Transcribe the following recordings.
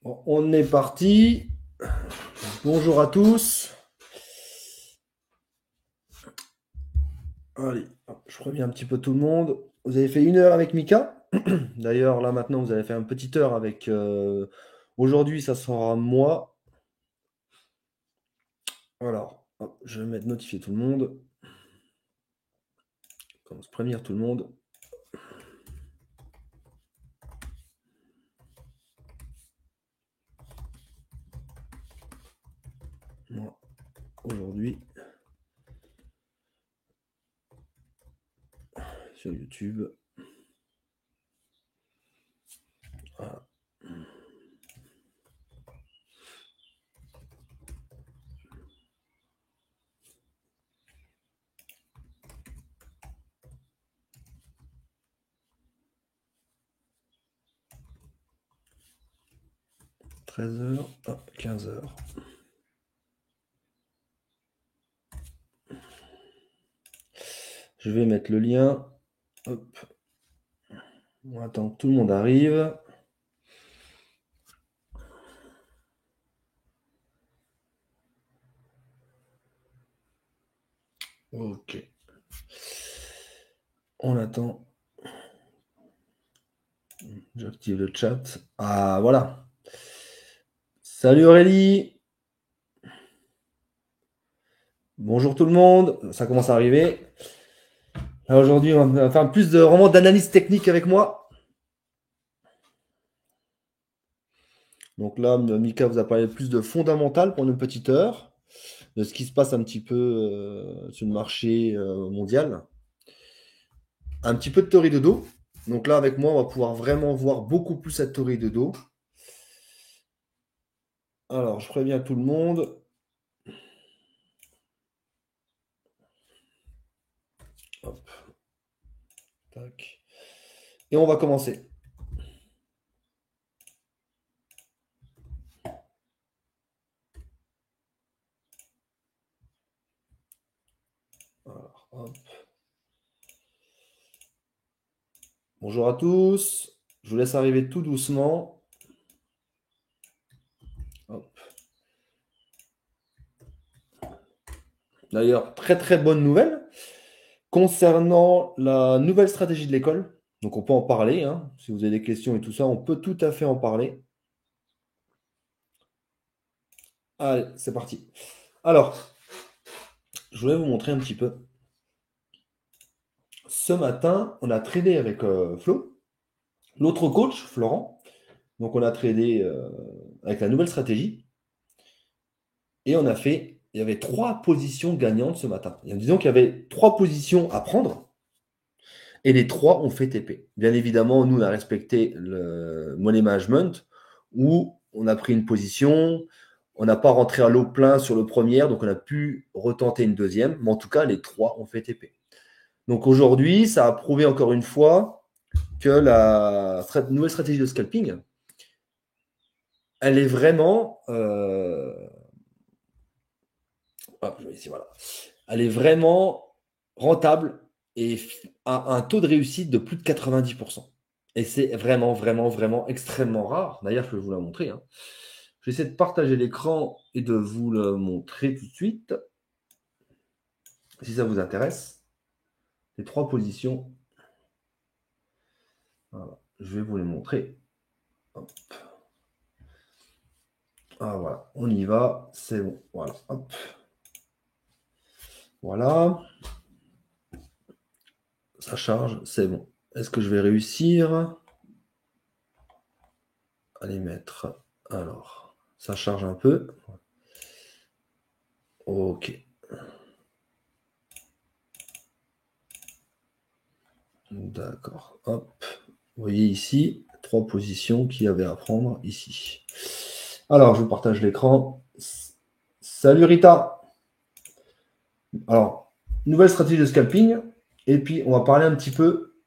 Bon, on est parti. Bonjour à tous. Allez, je préviens un petit peu tout le monde. Vous avez fait 1 heure avec Mika. D'ailleurs, là maintenant, vous avez fait une petite heure avec. Aujourd'hui, ça sera moi. Alors, hop, je vais mettre notifier tout le monde. Commence prévenir tout le monde. Moi, aujourd'hui, sur YouTube. Voilà. 13h, 15h. Je vais mettre le lien. Hop. On attend que tout le monde arrive. Ok. On attend. J'active le chat. Ah, voilà. Salut Aurélie. Bonjour tout le monde. Ça commence à arriver. Là, aujourd'hui, on va faire plus de vraiment d'analyse technique avec moi. Donc là, Mika vous a parlé plus de fondamental pendant une petite heure, de ce qui se passe un petit peu sur le marché mondial. Un petit peu de théorie de dos. Donc là, avec moi, on va pouvoir vraiment voir beaucoup plus cette théorie de dos. Alors, je préviens tout le monde. Hop. Tac. Et on va commencer. Alors, hop. Bonjour à tous. Je vous laisse arriver tout doucement. Hop. D'ailleurs, très très bonne nouvelle concernant la nouvelle stratégie de l'école. Donc on peut en parler, hein. Si vous avez des questions et tout ça, on peut tout à fait en parler. Allez, c'est parti. Alors, je voulais vous montrer un petit peu. Ce matin, on a tradé avec Flo, l'autre coach, Florent. Donc on a tradé avec la nouvelle stratégie. Et on a fait, il y avait 3 positions gagnantes ce matin. Et disons qu'il y avait 3 positions à prendre. Et les 3 ont fait TP. Bien évidemment, nous, on a respecté le money management où on a pris une position, on n'a pas rentré à l'eau plein sur le premier, donc on a pu retenter une deuxième. Mais en tout cas, les 3 ont fait TP. Donc aujourd'hui, ça a prouvé encore une fois que la nouvelle stratégie de scalping, elle est vraiment, ici, voilà. Elle est vraiment rentable et a un taux de réussite de plus de 90%. Et c'est vraiment, vraiment, vraiment extrêmement rare. D'ailleurs, je vais vous la montrer, hein. Je vais essayer de partager l'écran et de vous le montrer tout de suite, si ça vous intéresse. Les 3 positions. Voilà. Je vais vous les montrer. Hop. Ah voilà, on y va, c'est bon. Voilà, hop. Voilà, ça charge, c'est bon. Est-ce que je vais réussir à les mettre? Alors, ça charge un peu. Ok. D'accord. Hop. Vous voyez ici, 3 positions qu'il y avait à prendre ici. Alors, je vous partage l'écran. Salut Rita. Alors, nouvelle stratégie de scalping. Et puis, on va parler un petit peu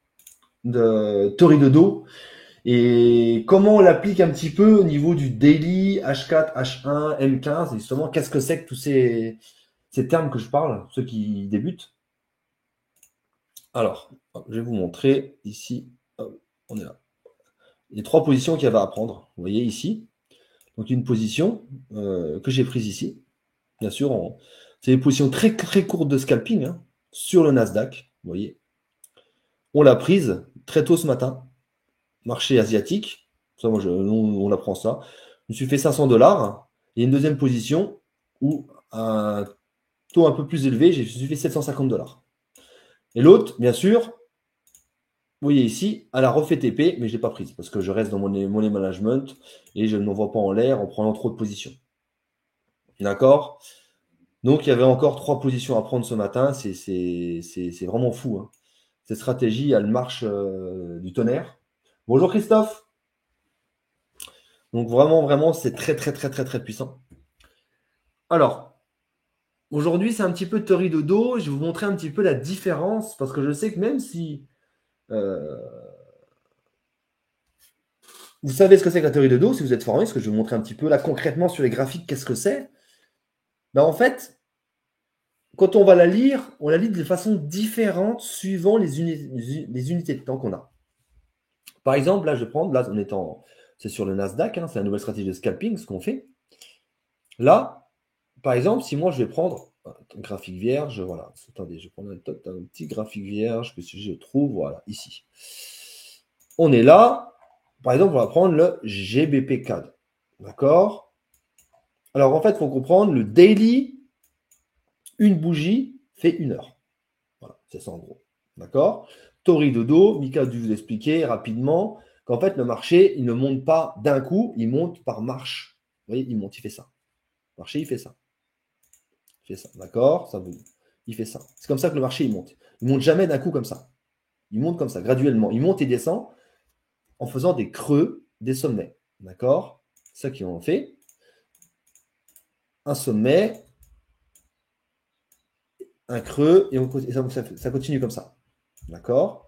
de théorie de dos et comment on l'applique un petit peu au niveau du daily, H4, H1, M15. Et justement, qu'est-ce que c'est que tous ces termes que je parle, ceux qui débutent. Alors, je vais vous montrer ici. Hop, on est là. Les 3 positions qu'il y avait à prendre. Vous voyez ici. Donc, une position que j'ai prise ici. Bien sûr, c'est des positions très, très courtes de scalping hein, sur le Nasdaq. Vous voyez. On l'a prise très tôt ce matin. Marché asiatique. Ça, moi, on apprend ça. Je me suis fait 500 $. Et une deuxième position où un taux un peu plus élevé, j'ai fait 750 $. Et l'autre, bien sûr, vous voyez ici, elle a refait TP, mais je ne l'ai pas prise parce que je reste dans mon money management et je ne m'envoie pas en l'air en prenant trop de positions. D'accord? Donc, il y avait encore 3 positions à prendre ce matin. C'est vraiment fou. Hein. Cette stratégie, elle marche du tonnerre. Bonjour Christophe. Donc, vraiment, vraiment, c'est très, très, très, très, très puissant. Alors, aujourd'hui, c'est un petit peu de théorie de dos. Je vais vous montrer un petit peu la différence parce que je sais que même si euh, vous savez ce que c'est que la théorie de dos, si vous êtes formé, parce que je vais vous montrer un petit peu là concrètement sur les graphiques, qu'est-ce que c'est. Ben, en fait, quand on va la lire, on la lit de façon différente suivant les unités de temps qu'on a. Par exemple, là, je vais prendre, là, c'est sur le Nasdaq, hein, c'est la nouvelle stratégie de scalping, ce qu'on fait. Là, par exemple, si moi je vais prendre un graphique vierge, voilà, attendez, je vais prendre un petit graphique vierge que si je trouve, voilà, ici. On est là, par exemple, on va prendre le GBP CAD, d'accord? Alors en fait, il faut comprendre, le daily, une bougie fait 1 heure. Voilà, c'est ça en gros, d'accord? Tori Dodo, Mika a dû vous expliquer rapidement qu'en fait, le marché, il ne monte pas d'un coup, il monte par marche. Vous voyez, il monte, il fait ça. Le marché, il fait ça. Il fait ça, d'accord? Il fait ça. C'est comme ça que le marché, il monte. Il monte jamais d'un coup comme ça. Il monte comme ça, graduellement. Il monte et descend en faisant des creux, des sommets. D'accord? C'est ça qu'ils ont fait. Un sommet, un creux, et ça continue comme ça. D'accord?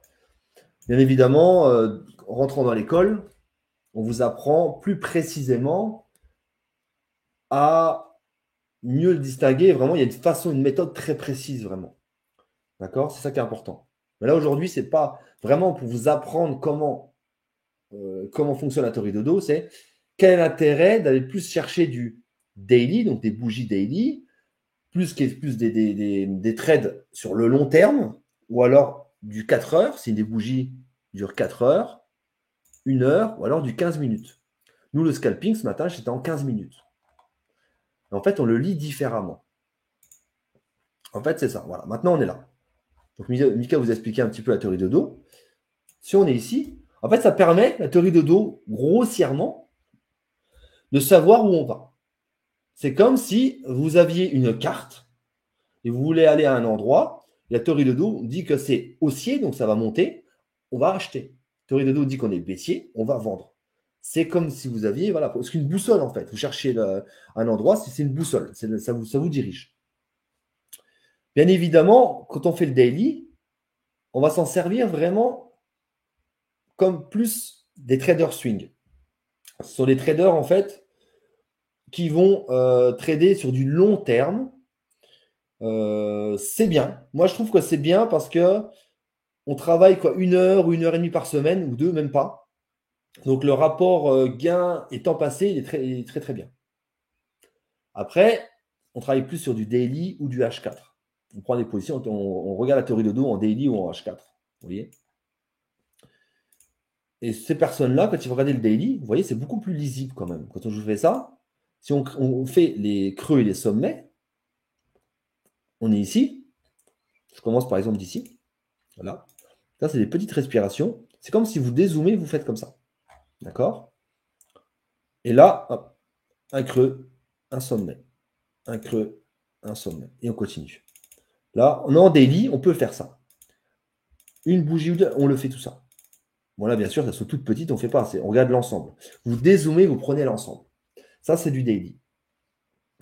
Bien évidemment, en rentrant dans l'école, on vous apprend plus précisément à mieux le distinguer. Vraiment, il y a une façon, une méthode très précise, vraiment. D'accord? C'est ça qui est important. Mais là, aujourd'hui, ce n'est pas vraiment pour vous apprendre comment fonctionne la théorie de dos, c'est quel est l'intérêt d'aller plus chercher du daily, donc des bougies daily, plus des trades sur le long terme, ou alors du 4 heures, si des bougies durent 4 heures, 1 heure, ou alors du 15 minutes. Nous, le scalping, ce matin, j'étais en 15 minutes. En fait, on le lit différemment. En fait, c'est ça. Voilà. Maintenant, on est là. Donc, Mika vous a expliqué un petit peu la théorie de dos. Si on est ici, en fait, ça permet, la théorie de dos, grossièrement, de savoir où on va. C'est comme si vous aviez une carte et vous voulez aller à un endroit. La théorie de dos dit que c'est haussier, donc ça va monter. On va acheter. La théorie de dos dit qu'on est baissier, on va vendre. C'est comme si vous aviez, voilà, c'est une boussole en fait. Vous cherchez un endroit, c'est une boussole, ça vous dirige. Bien évidemment, quand on fait le daily, on va s'en servir vraiment comme plus des traders swing. Ce sont des traders en fait qui vont trader sur du long terme. C'est bien. Moi, je trouve que c'est bien parce que on travaille quoi, 1 heure ou 1 heure et demie par semaine ou deux, même pas. Donc le rapport gain et temps passé, il est très très bien. Après, on travaille plus sur du daily ou du H4. On prend des positions, on regarde la théorie de dos en daily ou en H4. Vous voyez? Et ces personnes-là, quand ils vont regarder le daily, vous voyez, c'est beaucoup plus lisible quand même. Quand je fais ça, si on fait les creux et les sommets, on est ici. Je commence par exemple d'ici. Voilà. Ça, c'est des petites respirations. C'est comme si vous dézoomez, vous faites comme ça. D'accord? Et là, hop, un creux, un sommet. Un creux, un sommet. Et on continue. Là, on est en daily, on peut faire ça. Une bougie ou deux, on le fait tout ça. Voilà, bien sûr, ça sont toutes petites, on ne fait pas. On regarde l'ensemble. Vous dézoomez, vous prenez l'ensemble. Ça, c'est du daily.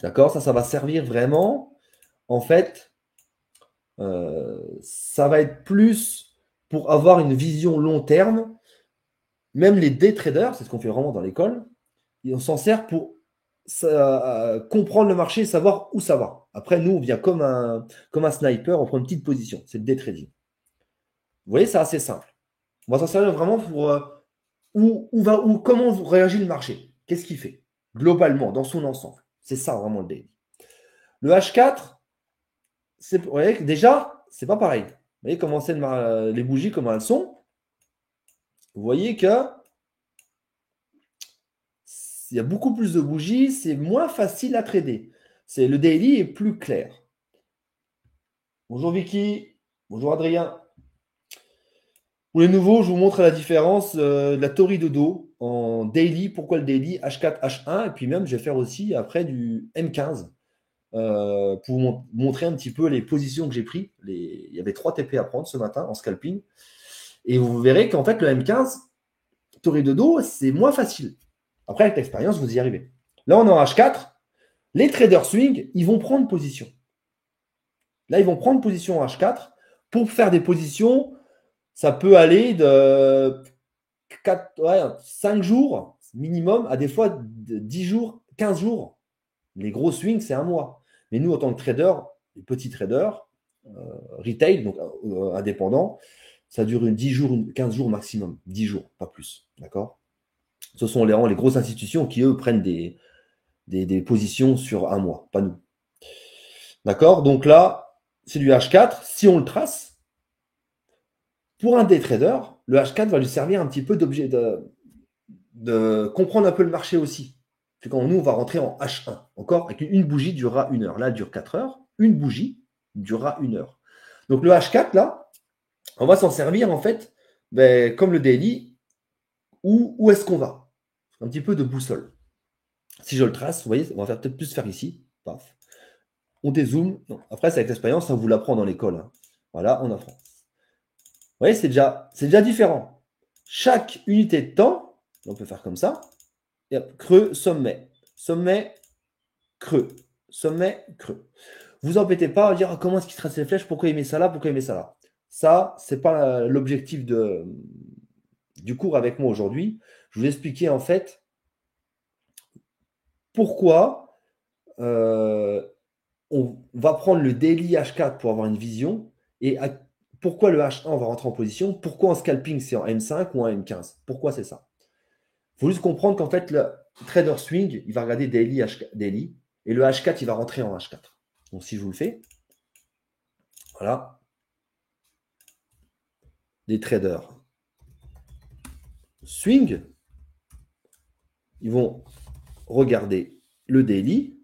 D'accord? Ça va servir vraiment, en fait, ça va être plus pour avoir une vision long terme. Même les day traders, c'est ce qu'on fait vraiment dans l'école, on s'en sert pour comprendre le marché et savoir où ça va. Après, nous, on vient comme un sniper, on prend une petite position. C'est le day trading. Vous voyez, c'est assez simple. On va s'en servir vraiment pour comment réagit le marché. Qu'est-ce qu'il fait? globalement, dans son ensemble. C'est ça vraiment le daily. Le H4, vous voyez, déjà, c'est pas pareil. Vous voyez comment c'est les bougies, comment elles sont. Vous voyez que il y a beaucoup plus de bougies, c'est moins facile à trader. Le daily est plus clair. Bonjour Vicky, bonjour Adrien. Pour les nouveaux, je vous montre la différence de la Tori-Dodo en daily. Pourquoi le daily H4, H1 et puis même, je vais faire aussi après du M15 pour vous montrer un petit peu les positions que j'ai prises. Il y avait 3 TP à prendre ce matin en scalping. Et vous verrez qu'en fait, le M15, Tori-Dodo, c'est moins facile. Après, avec l'expérience, vous y arrivez. Là, on est en H4. Les traders swing, ils vont prendre position. Là, ils vont prendre position en H4 pour faire des positions. Ça peut aller de 5 jours minimum à des fois 10 jours, 15 jours. Les gros swings, c'est un mois. Mais nous, en tant que traders, les petits traders, retail, donc indépendants, ça dure 10 jours, 15 jours maximum. 10 jours, pas plus. D'accord? Ce sont les grosses institutions qui, eux, prennent des positions sur un mois, pas nous. D'accord? Donc là, c'est du H4. Si on le trace, pour un day trader, le H4 va lui servir un petit peu d'objet de comprendre un peu le marché aussi. C'est quand nous, on va rentrer en H1. Encore, avec une bougie durera 1 heure. Là, elle dure 4 heures. Une bougie durera 1 heure. Donc le H4, là, on va s'en servir en fait, comme le daily, où est-ce qu'on va? Un petit peu de boussole. Si je le trace, vous voyez, on va peut-être plus faire ici. Paf. On dézoome. Non. Après, c'est avec l'expérience, on vous l'apprend dans l'école. Hein. Voilà, on apprend. Vous voyez, c'est déjà différent. Chaque unité de temps, on peut faire comme ça. Et hop, creux, sommet. Sommet, creux. Sommet, creux. Vous embêtez pas à dire comment est-ce qu'il trace les flèches, pourquoi il met ça là, pourquoi il met ça là. Ça, c'est pas l'objectif du cours avec moi aujourd'hui. Je vous ai expliqué en fait pourquoi on va prendre le daily H4 pour avoir une vision et pourquoi le H1 on va rentrer en position, pourquoi en scalping c'est en M5 ou en M15. Pourquoi c'est ça? Il faut juste comprendre qu'en fait le trader swing, il va regarder daily, daily et le H4 il va rentrer en H4. Donc si je vous le fais, voilà, des traders swing, ils vont regarder le daily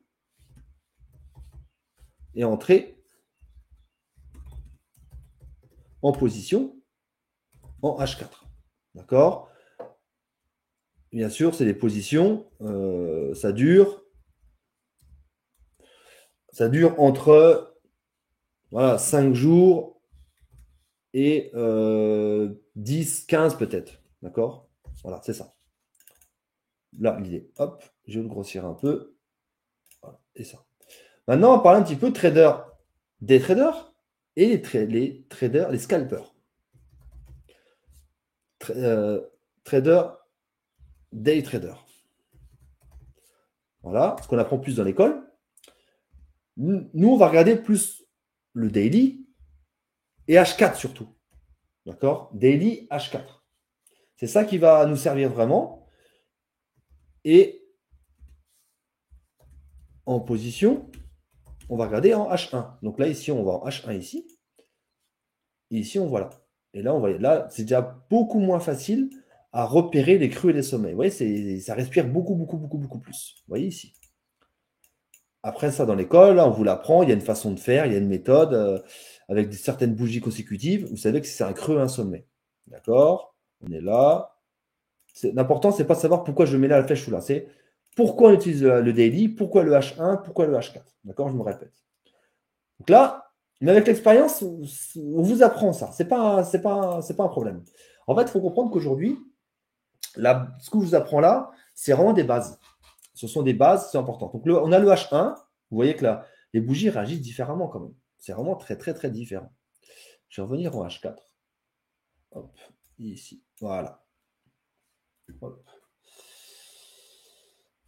et entrer en position en H4. D'accord? Bien sûr, c'est des positions, ça dure entre 5 jours et 10, 15 peut-être. D'accord? Voilà, c'est ça. Là, l'idée. Hop, je vais le grossir un peu. Voilà, et ça. Maintenant, on va parler un petit peu des traders et les traders, les scalpers. Trader, day trader. Voilà, ce qu'on apprend plus dans l'école. Nous, on va regarder plus le daily et H4 surtout. D'accord? Daily H4. C'est ça qui va nous servir vraiment. Et en position, on va regarder en H1. Donc là, ici, on va en H1 ici. Et ici, on voit là. Et là, on voit là, c'est déjà beaucoup moins facile à repérer les creux et les sommets. Vous voyez, ça respire beaucoup, beaucoup, beaucoup, beaucoup plus. Vous voyez ici. Après ça, dans l'école, on vous l'apprend, il y a une façon de faire, il y a une méthode avec certaines bougies consécutives. Vous savez que c'est un creux et un sommet. D'accord? On est là. L'important, c'est pas de savoir pourquoi je mets là la flèche ou là. C'est pourquoi on utilise le daily, pourquoi le H1, pourquoi le H4. D'accord? Je me répète. Donc là, mais avec l'expérience, on vous apprend ça. C'est pas un problème. En fait, il faut comprendre qu'aujourd'hui, ce que je vous apprends là, c'est vraiment des bases. Ce sont des bases, c'est important. Donc, on a le H1. Vous voyez que là, les bougies réagissent différemment quand même. C'est vraiment très, très, très différent. Je vais revenir en H4. Hop, ici. Voilà. Hop.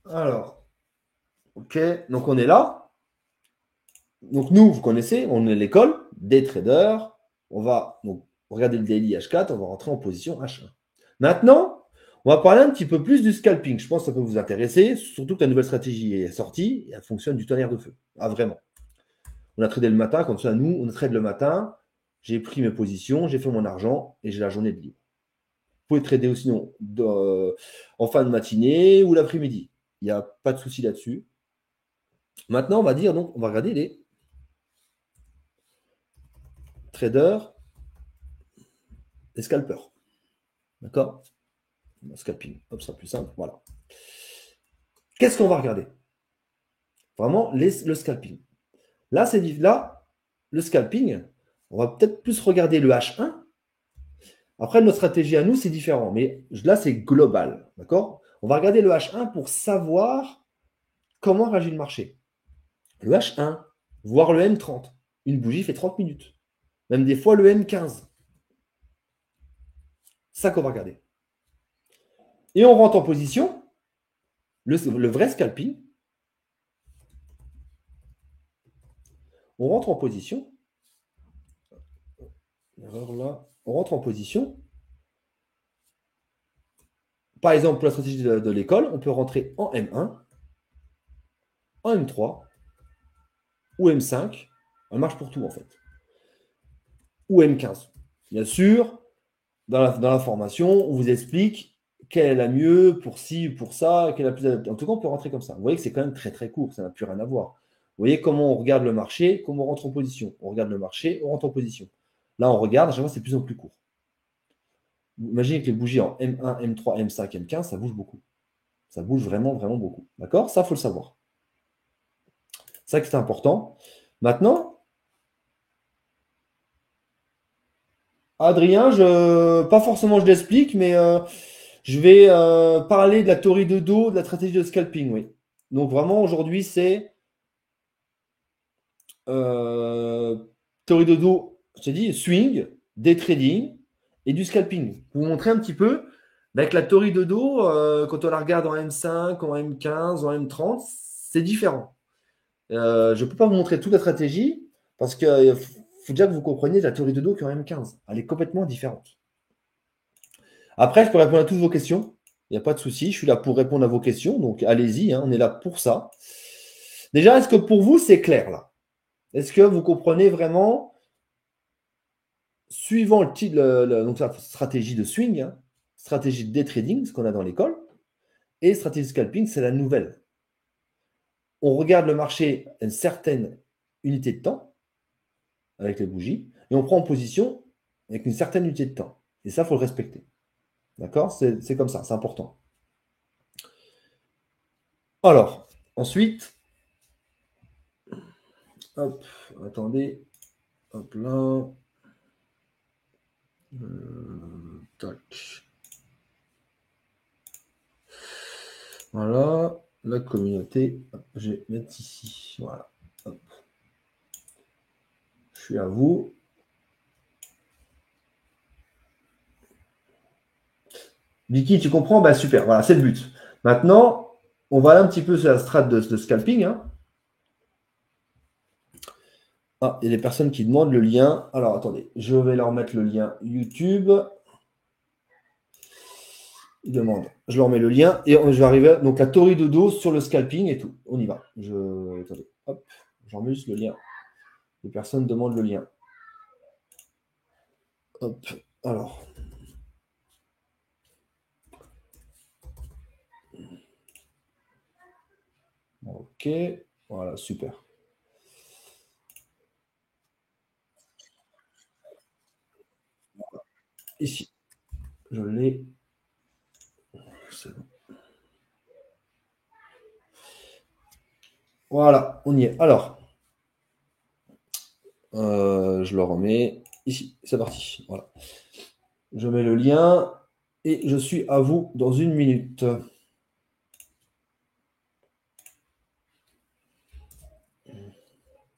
Alors, ok. Donc, on est là. Donc, nous, vous connaissez, on est l'école des traders. On va donc regarder le daily H4. On va rentrer en position H1. Maintenant, On va parler un petit peu plus du scalping. Je pense que ça peut vous intéresser, surtout que la nouvelle stratégie est sortie et elle fonctionne du tonnerre de feu. Ah, vraiment. On a tradé le matin, comme ça, nous, on trade le matin. J'ai pris mes positions, j'ai fait mon argent et j'ai la journée de libre. Vous pouvez trader aussi en fin de matinée ou l'après-midi. Il n'y a pas de souci là-dessus. Maintenant, on va dire, donc, on va regarder les traders, les scalpers. D'accord? Scalping. Hop, ça sera plus simple. Voilà. Qu'est-ce qu'on va regarder? Vraiment, le scalping. Là, là, le scalping, on va peut-être plus regarder le H1. Après, notre stratégie à nous, c'est différent. Mais là, c'est global. D'accord? On va regarder le H1 pour savoir comment réagit le marché. Le H1, voire le M30. Une bougie fait 30 minutes. Même des fois le M15. Ça qu'on va regarder. Et on rentre en position. Le vrai scalping. On rentre en position. Erreur là. On rentre en position. Par exemple, pour la stratégie de l'école, on peut rentrer en M1, en M3 ou M5. Elle marche pour tout en fait. Ou M15. Bien sûr, dans la formation, on vous explique quelle est la mieux pour ci, pour ça, quelle est la plus adaptée. En tout cas, on peut rentrer comme ça. Vous voyez que c'est quand même très très court, ça n'a plus rien à voir. Vous voyez comment on regarde le marché, comment on rentre en position. On regarde le marché, on rentre en position. Là, on regarde, à chaque fois, c'est de plus en plus court. Imaginez que les bougies en M1, M3, M5, M15, ça bouge beaucoup. Ça bouge vraiment, vraiment beaucoup. D'accord? Ça, il faut le savoir. C'est ça que c'est important. Maintenant, Adrien, pas forcément je l'explique, mais je vais parler de la théorie de dos, de la stratégie de scalping, oui. Donc vraiment, aujourd'hui, c'est euh, théorie de dos, je t'ai dit, swing, day trading et du scalping. Pour vous montrer un petit peu, avec la théorie de dos, quand on la regarde en M5, en M15, en M30, c'est différent. Je ne peux pas vous montrer toute la stratégie parce qu'il faut déjà que vous compreniez la théorie de dos qu'en M15. Elle est complètement différente. Après, je peux répondre à toutes vos questions. Il n'y a pas de souci. Je suis là pour répondre à vos questions. Donc, allez-y. Hein, on est là pour ça. Déjà, est-ce que pour vous, c'est clair là? Est-ce que vous comprenez vraiment, suivant le titre, donc la stratégie de swing, hein, stratégie de day trading, ce qu'on a dans l'école, et stratégie de scalping, c'est la nouvelle. On regarde le marché à une certaine unité de temps, avec les bougies, et on prend en position avec une certaine unité de temps. Et ça, il faut le respecter. D'accord? C'est comme ça, c'est important. Alors, ensuite, hop, attendez, hop là. Tac. Voilà, la communauté, je vais mettre ici. Voilà. Hop. Je suis à vous. Vicky, tu comprends? Bah super, voilà, c'est le but. Maintenant, on va aller un petit peu sur la strate de scalping. Hein. Ah, il y a des personnes qui demandent le lien. Alors attendez, je vais leur mettre le lien YouTube. Ils demandent. Je leur mets le lien et je vais arriver. Donc la théorie de dos sur le scalping et tout. On y va. Attendez, hop, j'en mets juste le lien. Les personnes demandent le lien. Hop, alors. Ok, voilà, super. Ici, je l'ai. C'est bon. Voilà, on y est. Alors, je le remets ici. C'est parti. Voilà. Je mets le lien et je suis à vous dans une minute.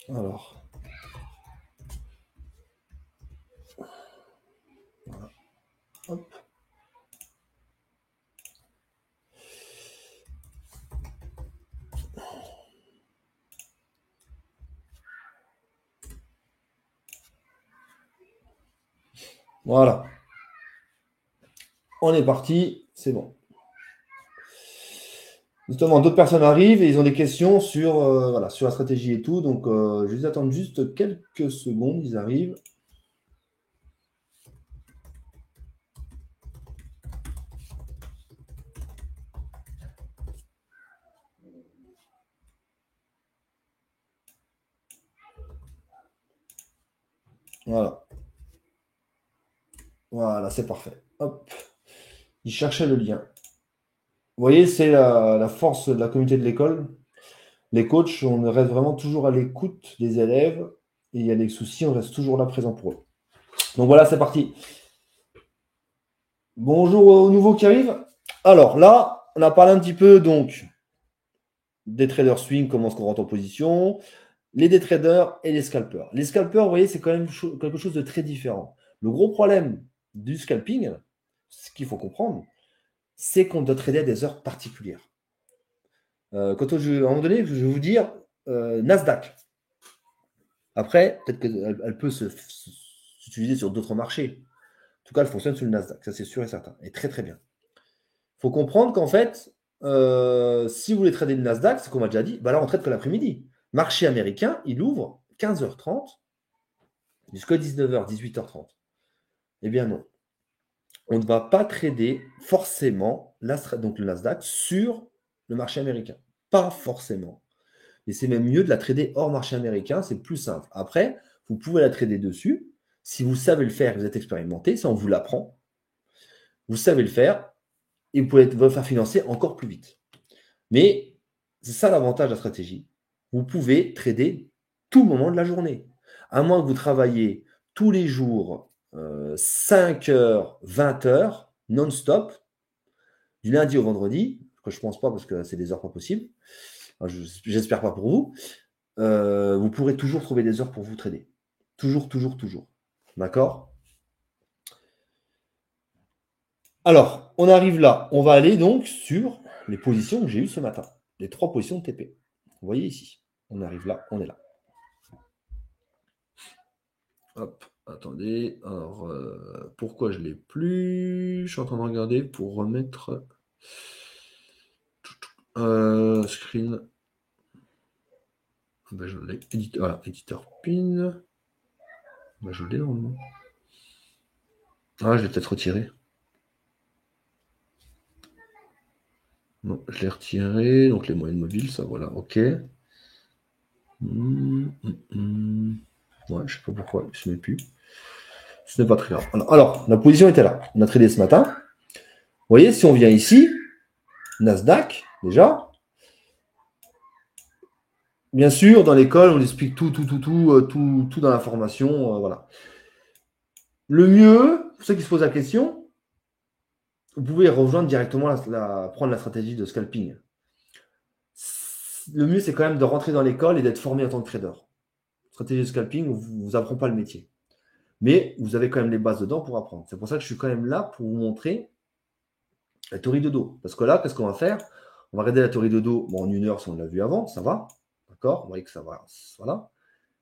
Alors, voilà. Hop. Voilà. On est parti. C'est bon. Justement, d'autres personnes arrivent et ils ont des questions sur, voilà, sur la stratégie et tout. Donc, je vais attendre juste quelques secondes. Ils arrivent. Voilà. Voilà, c'est parfait. Hop. Ils cherchaient le lien. Vous voyez, c'est la force de la communauté de l'école. Les coachs, on reste vraiment toujours à l'écoute des élèves. Et il y a des soucis, on reste toujours là présent pour eux. Donc voilà, c'est parti. Bonjour aux nouveaux qui arrivent. Alors là, on a parlé un petit peu donc des traders swing, comment est-ce qu'on rentre en position, les day traders et les scalpers. Les scalpers, vous voyez, c'est quand même quelque chose de très différent. Le gros problème du scalping, ce qu'il faut comprendre, c'est qu'on doit trader à des heures particulières. À un moment donné, je vais vous dire Nasdaq. Après, peut-être qu'elle peut s'utiliser sur d'autres marchés. En tout cas, elle fonctionne sur le Nasdaq, ça c'est sûr et certain. Et très très bien. Il faut comprendre qu'en fait, si vous voulez trader le Nasdaq, c'est qu'on m'a déjà dit, bah là on trade que l'après-midi. Marché américain, il ouvre 15h30 jusqu'à 19h, 18h30. Eh bien non. On ne va pas trader forcément donc le Nasdaq sur le marché américain. Pas forcément. Et c'est même mieux de la trader hors marché américain, c'est plus simple. Après, vous pouvez la trader dessus. Si vous savez le faire, vous êtes expérimenté, ça on vous l'apprend. Vous savez le faire et vous pouvez vous faire financer encore plus vite. Mais c'est ça l'avantage de la stratégie. Vous pouvez trader tout moment de la journée. À moins que vous travaillez tous les jours 5 heures, 20 heures, non-stop, du lundi au vendredi, que je ne pense pas parce que c'est des heures pas possibles. J'espère pas pour vous. Vous pourrez toujours trouver des heures pour vous trader. Toujours, toujours, toujours. D'accord? Alors, on arrive là. On va aller donc sur les positions que j'ai eues ce matin. Les 3 positions de TP. Vous voyez ici. On arrive là, on est là. Hop, attendez. Alors, pourquoi je ne l'ai plus? Je suis en train de regarder pour remettre screen. Ben, je l'ai. Voilà, éditeur pin. Ben, je l'ai normalement. Ah, je l'ai peut-être retiré. Non, je l'ai retiré. Donc, les moyennes mobiles, ça, voilà, ok. Ouais, je sais pas pourquoi, je ne sais plus. Ce n'est pas très grave. Alors, la position était là. On a tradé ce matin. Vous voyez, si on vient ici, Nasdaq, déjà. Bien sûr, dans l'école, on explique tout dans la formation. Voilà. Le mieux, pour ceux qui se posent la question, vous pouvez rejoindre directement prendre la stratégie de scalping. Le mieux, c'est quand même de rentrer dans l'école et d'être formé en tant que trader. Stratégie de scalping, on ne vous apprend pas le métier. Mais vous avez quand même les bases dedans pour apprendre. C'est pour ça que je suis quand même là pour vous montrer la théorie de dos. Parce que là, qu'est-ce qu'on va faire? On va regarder la théorie de dos. Bon, en 1 heure, si on l'a vu avant, ça va. D'accord? Vous voyez que ça va. Voilà.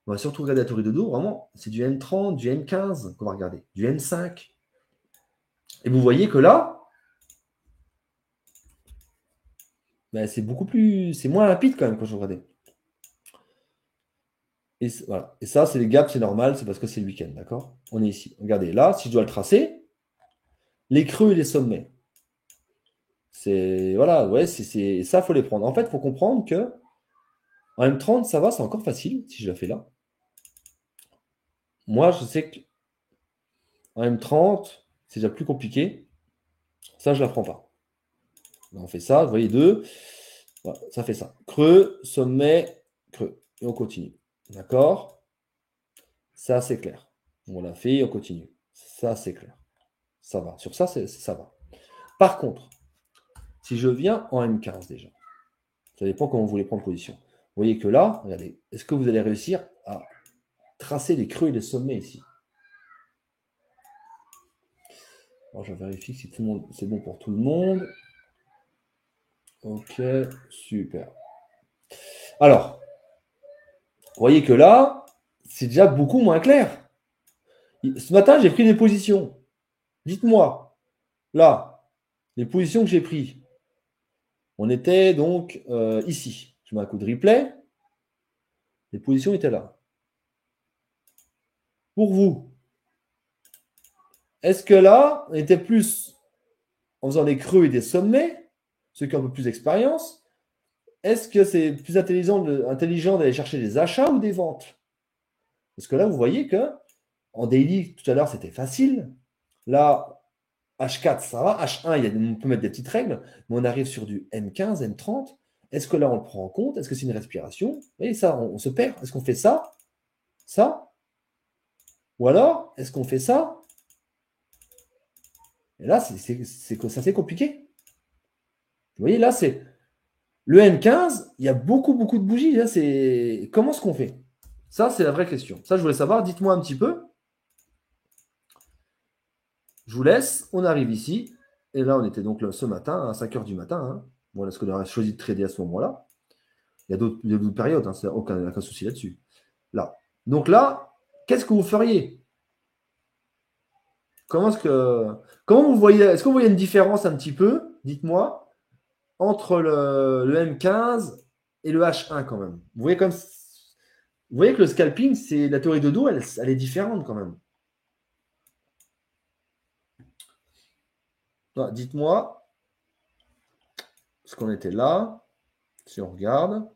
On va surtout regarder la théorie de dos. Vraiment, c'est du M30, du M15 qu'on va regarder. Du M5. Et vous voyez que là, ben, c'est beaucoup plus. C'est moins rapide quand même quand je regardais. Et voilà. Et ça, c'est les gaps, c'est normal, c'est parce que c'est le week-end. D'accord? On est ici. Regardez, là, si je dois le tracer, les creux et les sommets. C'est. Voilà, ouais, c'est ça, il faut les prendre. En fait, il faut comprendre que en M30, ça va, c'est encore facile si je la fais là. Moi, je sais qu'en M30, c'est déjà plus compliqué. Ça, je ne la prends pas. Là, on fait ça, vous voyez, 2. Voilà, ça fait ça. Creux, sommet, creux. Et on continue. D'accord? Ça, c'est clair. On l'a fait, on continue. Ça, c'est clair. Ça va. Sur ça, ça va. Par contre, si je viens en M15 déjà, ça dépend comment vous voulez prendre position. Vous voyez que là, regardez, est-ce que vous allez réussir à tracer les creux et les sommets ici? Alors, je vérifie si tout le monde, c'est bon pour tout le monde. Ok, super. Alors, vous voyez que là, c'est déjà beaucoup moins clair. Ce matin, j'ai pris des positions. Dites-moi, là, les positions que j'ai prises. On était donc ici. Je mets un coup de replay. Les positions étaient là. Pour vous, est-ce que là, on était plus en faisant des creux et des sommets, ceux qui ont un peu plus d'expérience? Est-ce que c'est plus intelligent d'aller chercher des achats ou des ventes? Parce que là, vous voyez que en daily, tout à l'heure, c'était facile. Là, H4, ça va. H1, on peut mettre des petites règles, mais on arrive sur du M15, M30. Est-ce que là, on le prend en compte? Est-ce que c'est une respiration? Vous voyez, ça, on se perd. Est-ce qu'on fait ça? Ça? Ou alors, est-ce qu'on fait ça? Et là, c'est assez compliqué. Vous voyez, là, c'est le M15, il y a beaucoup, beaucoup de bougies. Là, comment est-ce qu'on fait? Ça, c'est la vraie question. Ça, je voulais savoir. Dites-moi un petit peu. Je vous laisse. On arrive ici. Et là, on était donc ce matin, à 5 h du matin. Hein. Voilà ce qu'on aurait choisi de trader à ce moment-là. Il y a d'autres périodes. Hein, aucun souci là-dessus. Là. Donc là, qu'est-ce que vous feriez? Comment vous voyez? Est-ce que vous voyez une différence un petit peu? Dites-moi. Entre le M15 et le H1 quand même. Vous voyez que le scalping, c'est la théorie de dos, elle est différente quand même. Dites-moi, ce qu'on était là, si on regarde,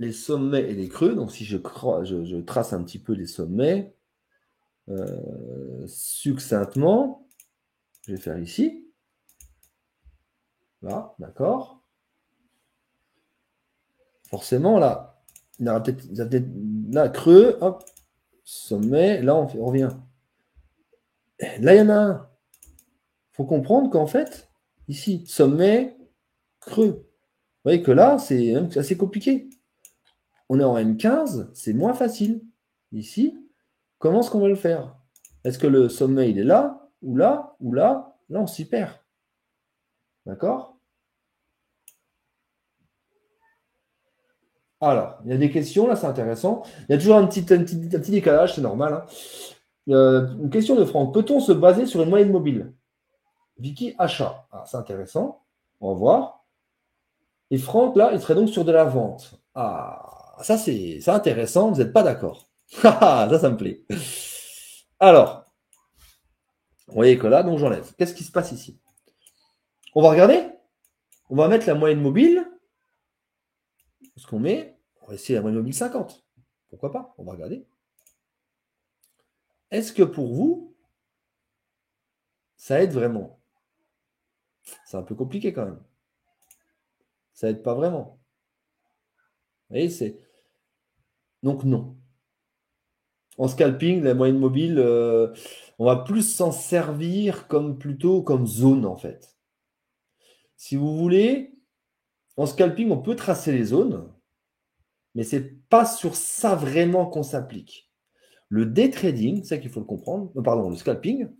les sommets et les creux. Donc si je trace un petit peu les sommets succinctement, je vais faire ici. Là, d'accord. Forcément, là, il y aura peut-être là, creux, hop, sommet, là, on revient. Là, il y en a un. Il faut comprendre qu'en fait, ici, sommet, creux. Vous voyez que là, c'est assez compliqué. On est en M15, c'est moins facile. Ici, comment est-ce qu'on va le faire? Est-ce que le sommet, il est là, ou là, ou là? Là, on s'y perd. D'accord? Alors, il y a des questions, là, c'est intéressant. Il y a toujours un petit décalage, c'est normal. Hein. Une question de Franck. Peut-on se baser sur une moyenne mobile? Vicky, achat. Ah, c'est intéressant. On va voir. Et Franck, là, il serait donc sur de la vente. Ah, ça, c'est intéressant. Vous n'êtes pas d'accord. Ah, ça me plaît. Alors, vous voyez que là, donc j'enlève. Qu'est-ce qui se passe ici? On va regarder. On va mettre la moyenne mobile. Ce qu'on met, on va essayer la moyenne mobile 50. Pourquoi pas? On va regarder. Est-ce que pour vous, ça aide vraiment? C'est un peu compliqué quand même. Ça aide pas vraiment. Vous voyez, c'est. Donc non. En scalping, la moyenne mobile, on va plus s'en servir plutôt comme zone en fait. Si vous voulez, en scalping, on peut tracer les zones, mais c'est pas sur ça vraiment qu'on s'applique. Le day trading, c'est ça qu'il faut le comprendre. Pardon, le scalping,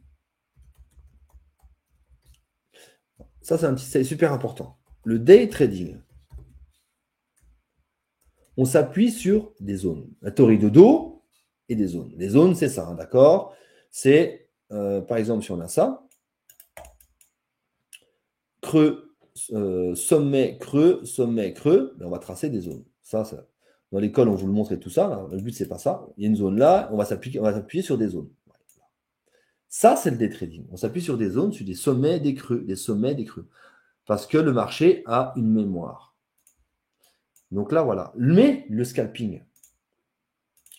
ça c'est super important. Le day trading, on s'appuie sur des zones. La théorie de dos et des zones. Les zones, c'est ça, hein, d'accord? C'est, par exemple, si on a ça, creux, sommet, creux, ben on va tracer des zones. Dans l'école, on vous le montre et tout ça. Là. Le but, c'est pas ça. Il y a une zone là, on va s'appuyer sur des zones. Ça, c'est le day trading. On s'appuie sur des zones, sur des sommets, des creux, des sommets, des creux. Parce que le marché a une mémoire. Donc là, voilà. Mais le scalping,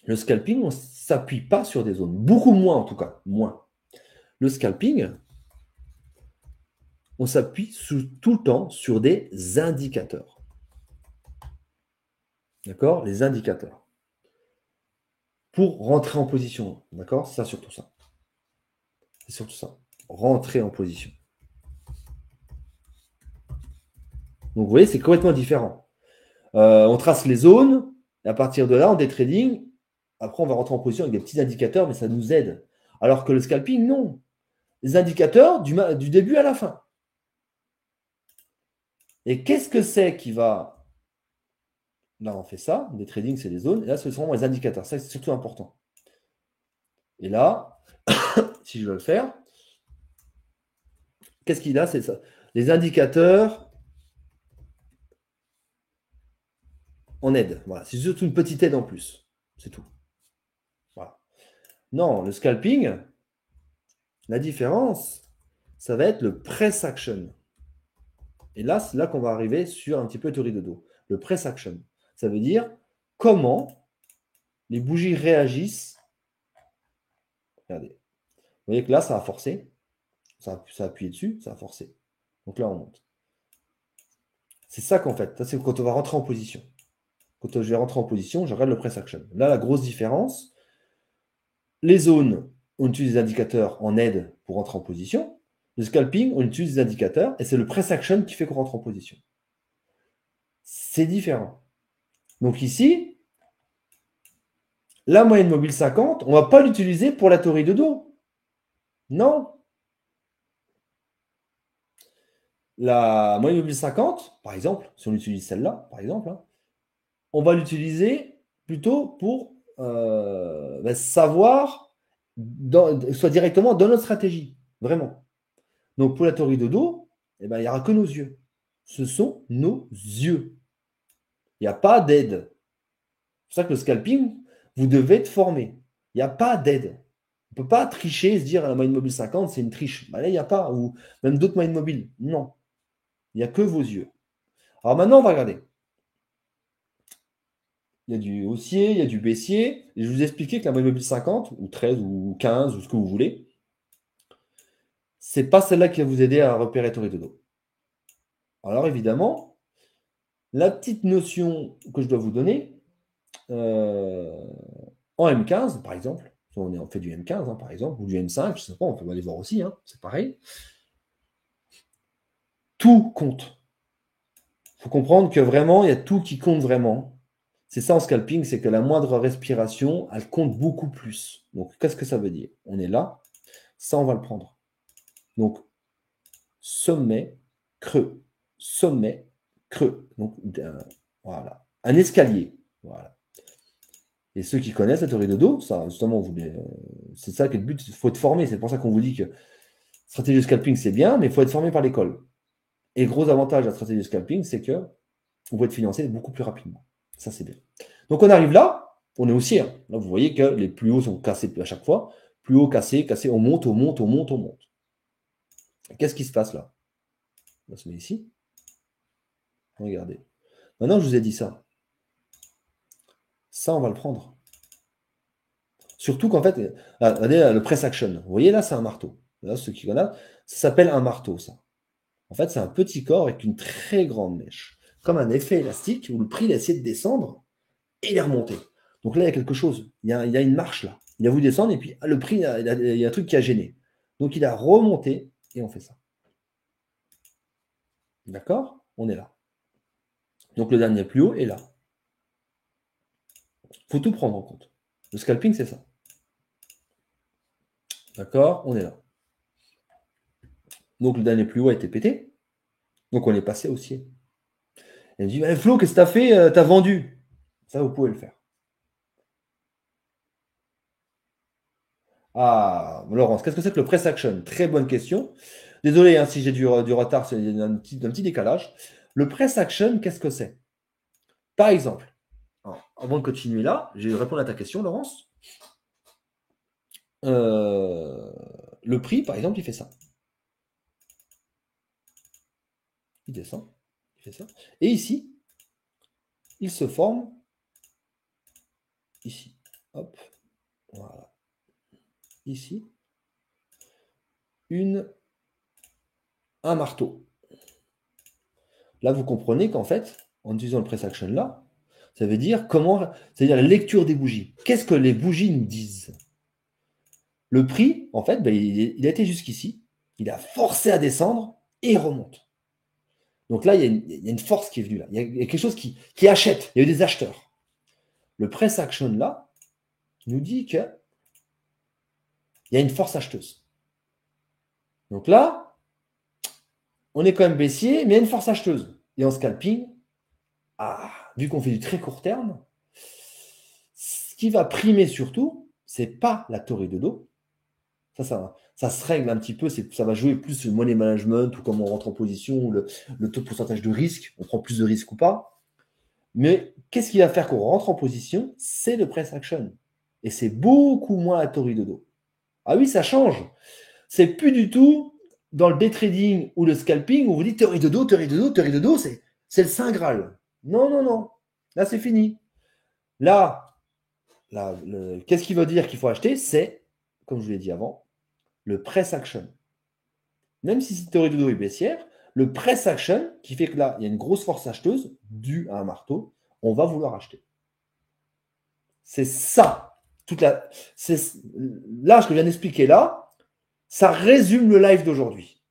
on ne s'appuie pas sur des zones. Beaucoup moins, en tout cas. Moins. Le scalping, on s'appuie tout le temps sur des indicateurs. D'accord? Les indicateurs. Pour rentrer en position. D'accord? C'est surtout ça. C'est surtout ça. Rentrer en position. Donc, vous voyez, c'est complètement différent. On trace les zones, et à partir de là, en day trading, après, on va rentrer en position avec des petits indicateurs, mais ça nous aide. Alors que le scalping, non. Les indicateurs du début à la fin. Et qu'est-ce que c'est qui va... Là, on fait ça. Day trading, c'est les zones. Et là, ce sont vraiment les indicateurs. Ça, c'est surtout important. Et là, si je veux le faire, Qu'est-ce qu'il a? C'est ça. Les indicateurs en aide. Voilà. C'est surtout une petite aide en plus. C'est tout. Voilà. Non, le scalping, la différence, ça va être le press action. Et là, c'est là qu'on va arriver sur un petit peu théorie de dos. Le press action. Ça veut dire comment les bougies réagissent. Regardez. Vous voyez que là, ça a forcé. Ça a appuyé dessus, ça a forcé. Donc là, on monte. C'est ça qu'en fait, ça, c'est quand on va rentrer en position. Quand je vais rentrer en position, je regarde le press action. Là, la grosse différence, les zones, on utilise des indicateurs en aide pour rentrer en position. Le scalping, on utilise des indicateurs et c'est le press action qui fait qu'on rentre en position. C'est différent. Donc ici, la moyenne mobile 50, on ne va pas l'utiliser pour la théorie de dos. Non. La moyenne mobile 50, par exemple, si on utilise celle-là, par exemple, hein, on va l'utiliser plutôt pour savoir, soit directement dans notre stratégie, vraiment. Donc pour la théorie de dos, il n'y aura que nos yeux. Ce sont nos yeux. Il n'y a pas d'aide. C'est pour ça que le scalping, vous devez être formé. Il n'y a pas d'aide. On ne peut pas tricher et se dire la moyenne mobile 50, c'est une triche. Là, il n'y a pas. Ou même d'autres moyennes mobiles. Non. Il n'y a que vos yeux. Alors maintenant, on va regarder. Il y a du haussier, il y a du baissier. Et je vous ai expliqué que la moyenne mobile 50, ou 13, ou 15, ou ce que vous voulez, c'est pas celle-là qui va vous aider à repérer la théorie de dos. Alors évidemment, la petite notion que je dois vous donner, en M15, par exemple, on fait du M15, hein, par exemple, ou du M5, je sais pas, on peut aller voir aussi, hein, c'est pareil. Tout compte. Il faut comprendre que vraiment, il y a tout qui compte vraiment. C'est ça en scalping, c'est que la moindre respiration, elle compte beaucoup plus. Donc, qu'est-ce que ça veut dire? On est là, ça, on va le prendre. Donc, sommet, creux, sommet, creux. Donc, voilà. Un escalier. Voilà. Et ceux qui connaissent la théorie de dos, ça, justement, c'est ça que le but, il faut être formé. C'est pour ça qu'on vous dit que stratégie de scalping, c'est bien, mais il faut être formé par l'école. Et le gros avantage de la stratégie de scalping, c'est que vous pouvez être financé beaucoup plus rapidement. Ça, c'est bien. Donc, on arrive là, on est haussier. Hein. Là, vous voyez que les plus hauts sont cassés à chaque fois. Plus haut, cassé, cassé, on monte, on monte, on monte, on monte. Qu'est-ce qui se passe là? On se met ici. Regardez. Maintenant, je vous ai dit ça. Ça, on va le prendre. Surtout qu'en fait, regardez le press action. Vous voyez là, c'est un marteau. Là, ceux qui connaissent, ça s'appelle un marteau, ça. En fait, c'est un petit corps avec une très grande mèche. Comme un effet élastique où le prix il a essayé de descendre et il est remonté. Donc là, il y a quelque chose. Il y a une marche là. Il a voulu descendre et puis le prix, il y a un truc qui a gêné. Donc il a remonté et on fait ça. D'accord? On est là. Donc le dernier plus haut est là. Il faut tout prendre en compte. Le scalping, c'est ça. D'accord? On est là. Donc le dernier plus haut a été pété. Donc on est passé haussier. Elle me dit, Flo, qu'est-ce que tu as fait? Tu as vendu. Ça, vous pouvez le faire. Ah, Laurence, qu'est-ce que c'est que le press action? Très bonne question. Désolé hein, si j'ai du retard, c'est un petit décalage. Le press action, qu'est-ce que c'est? Par exemple, avant de continuer là, je vais répondre à ta question, Laurence. Le prix, par exemple, il fait ça. Il descend, il fait ça. Et ici, il se forme ici. Hop, voilà. Ici, un marteau. Là, vous comprenez qu'en fait, en utilisant le press action là, ça veut dire c'est-à-dire la lecture des bougies. Qu'est-ce que les bougies nous disent? Le prix, en fait, il a été jusqu'ici, il a forcé à descendre et il remonte. Donc là, il y a une force qui est venue là. Il y a quelque chose qui achète. Il y a eu des acheteurs. Le press action là nous dit qu'il y a une force acheteuse. Donc là, on est quand même baissier, mais il y a une force acheteuse. Et en scalping, vu qu'on fait du très court terme, ce qui va primer surtout, c'est pas la théorie de dos, Ça se règle un petit peu. Ça va jouer plus sur le money management ou comment on rentre en position, ou le taux de pourcentage de risque. On prend plus de risques ou pas. Mais qu'est-ce qui va faire qu'on rentre en position? C'est le price action. Et c'est beaucoup moins la théorie de dos. Ah oui, ça change. C'est plus du tout dans le day trading ou le scalping où vous dites théorie de dos, théorie de dos, théorie de dos, c'est le Saint Graal. Non, non, non. Là, c'est fini. Là, qu'est-ce qui veut dire qu'il faut acheter? C'est, comme je vous l'ai dit avant, le press action. Même si cette théorie de dos est baissière, le press action, qui fait que là, il y a une grosse force acheteuse due à un marteau, on va vouloir acheter. C'est ça. Là, ce que je viens d'expliquer là, ça résume le live d'aujourd'hui.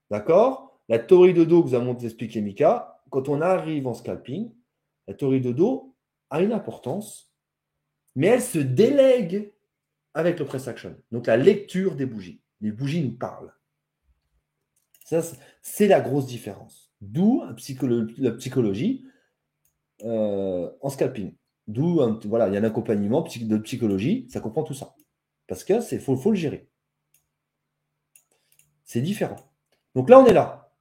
D'accord? La théorie de dos que vous avez expliqué Mika, quand on arrive en scalping, la théorie de dos a une importance, mais elle se délègue avec le press action. Donc la lecture des bougies. Les bougies nous parlent. Ça, c'est la grosse différence. D'où la psychologie en scalping. D'où voilà, il y a un accompagnement de psychologie, ça comprend tout ça. Parce que faut le gérer. C'est différent. Donc là, on est là.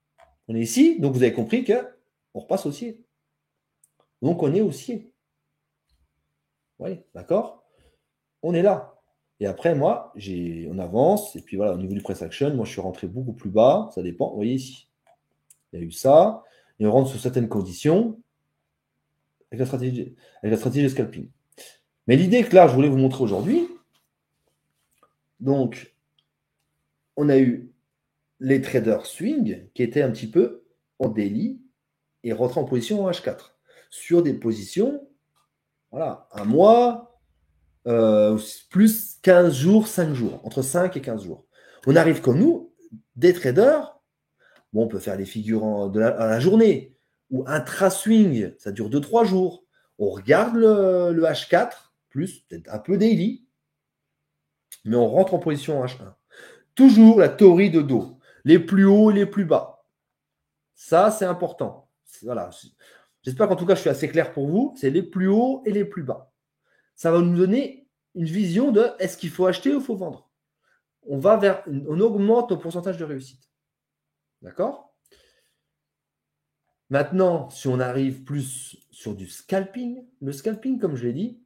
On est ici, donc vous avez compris que on repasse haussier. Donc on est haussier. Oui, d'accord? On est là. Et après, moi, on avance, et puis voilà, au niveau du press action, moi je suis rentré beaucoup plus bas, ça dépend. Vous voyez ici. Il y a eu ça, et on rentre sous certaines conditions avec la stratégie de scalping. Mais l'idée que là, je voulais vous montrer aujourd'hui, donc, on a eu les traders swing qui étaient un petit peu en daily et rentrés en position en H4 sur des positions, voilà, un mois, plus 15 jours, 5 jours, entre 5 et 15 jours. On arrive comme nous, des traders, bon, on peut faire les figurants à la journée, ou intra-swing, ça dure 2-3 jours. On regarde le H4, plus peut-être un peu daily, mais on rentre en position en H1. Toujours la théorie de dos, les plus hauts et les plus bas. Ça, c'est important. Voilà. J'espère qu'en tout cas, je suis assez clair pour vous. C'est les plus hauts et les plus bas. Ça va nous donner une vision de est-ce qu'il faut acheter ou il faut vendre. On augmente nos pourcentages de réussite. D'accord? Maintenant, si on arrive plus sur du scalping, le scalping, comme je l'ai dit,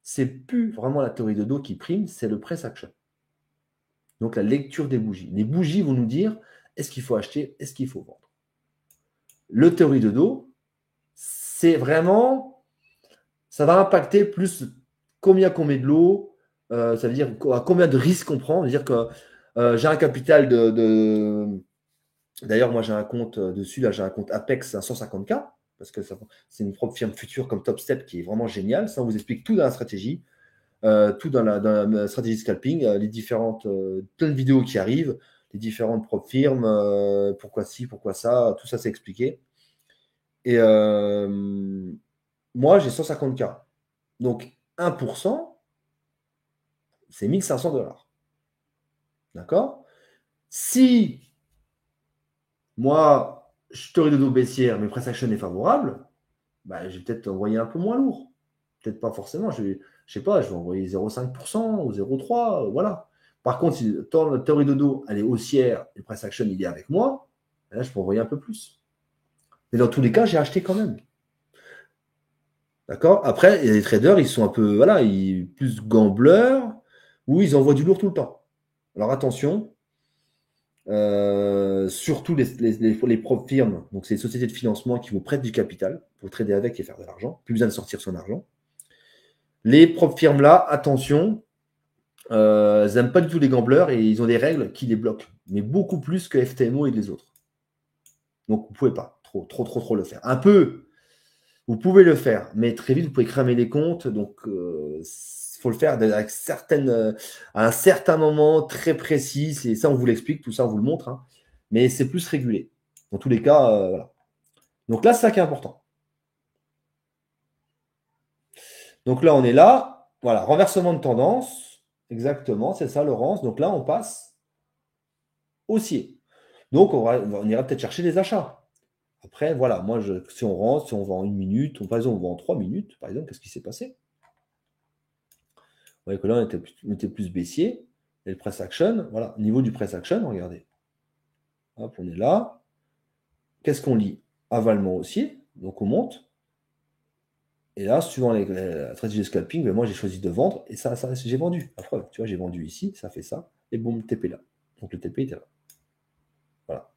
c'est plus vraiment la théorie de dos qui prime, c'est le price action. Donc la lecture des bougies. Les bougies vont nous dire est-ce qu'il faut acheter, est-ce qu'il faut vendre. Le théorie de dos, c'est vraiment, ça va impacter plus combien on met de l'eau, ça veut dire combien de risques on prend. C'est-à-dire que j'ai un capital D'ailleurs, moi j'ai un compte dessus, là j'ai un compte Apex à 150K, parce que c'est une propre firme future comme TopStep qui est vraiment géniale. Ça, on vous explique tout dans la stratégie, tout dans la stratégie scalping, les différentes, plein de vidéos qui arrivent, les différentes propres firmes, pourquoi ci, pourquoi ça, tout ça c'est expliqué. Et moi, j'ai 150K. Donc, 1%, c'est 1500 $. D'accord? Si moi, je théorie de dos baissière, mes price action est favorable, bah, je vais peut-être envoyer un peu moins lourd. Peut-être pas forcément. Je sais pas, je vais envoyer 0,5% ou 0,3%. Voilà. Par contre, si la théorie de dos, elle est haussière, le price action, il est avec moi, là, je peux envoyer un peu plus. Mais dans tous les cas, j'ai acheté quand même. D'accord? Après, il y a des traders, ils sont un peu, voilà, plus gambleurs, ou ils envoient du lourd tout le temps. Alors attention, surtout les propres firmes, donc c'est les sociétés de financement qui vous prêtent du capital pour trader avec et faire de l'argent, plus besoin de sortir son argent. Les propres firmes-là, attention, elles n'aiment pas du tout les gambleurs et ils ont des règles qui les bloquent, mais beaucoup plus que FTMO et les autres. Donc vous ne pouvez pas trop le faire. Un peu, vous pouvez le faire, mais très vite, vous pouvez cramer les comptes. Donc, il faut le faire avec à un certain moment très précis. Et ça, on vous l'explique, tout ça, on vous le montre. Hein. Mais c'est plus régulé. Dans tous les cas, voilà. Donc là, c'est ça qui est important. Donc là, on est là. Voilà, renversement de tendance. Exactement, c'est ça, Laurence. Donc là, on passe haussier. Donc, on ira peut-être chercher des achats. Après, voilà, moi, si on rentre, si on vend en 1 minute, par exemple, on vend en 3 minutes, par exemple, qu'est-ce qui s'est passé? Vous voyez que là, on était plus baissier. Et le price action, voilà, au niveau du price action, regardez. Hop, on est là. Qu'est-ce qu'on lit? Avalement haussier, donc on monte. Et là, suivant la stratégie de scalping, ben moi j'ai choisi de vendre et ça j'ai vendu. La preuve, tu vois, j'ai vendu ici, ça fait ça, et boum, le TP là. Donc le TP était là. Voilà.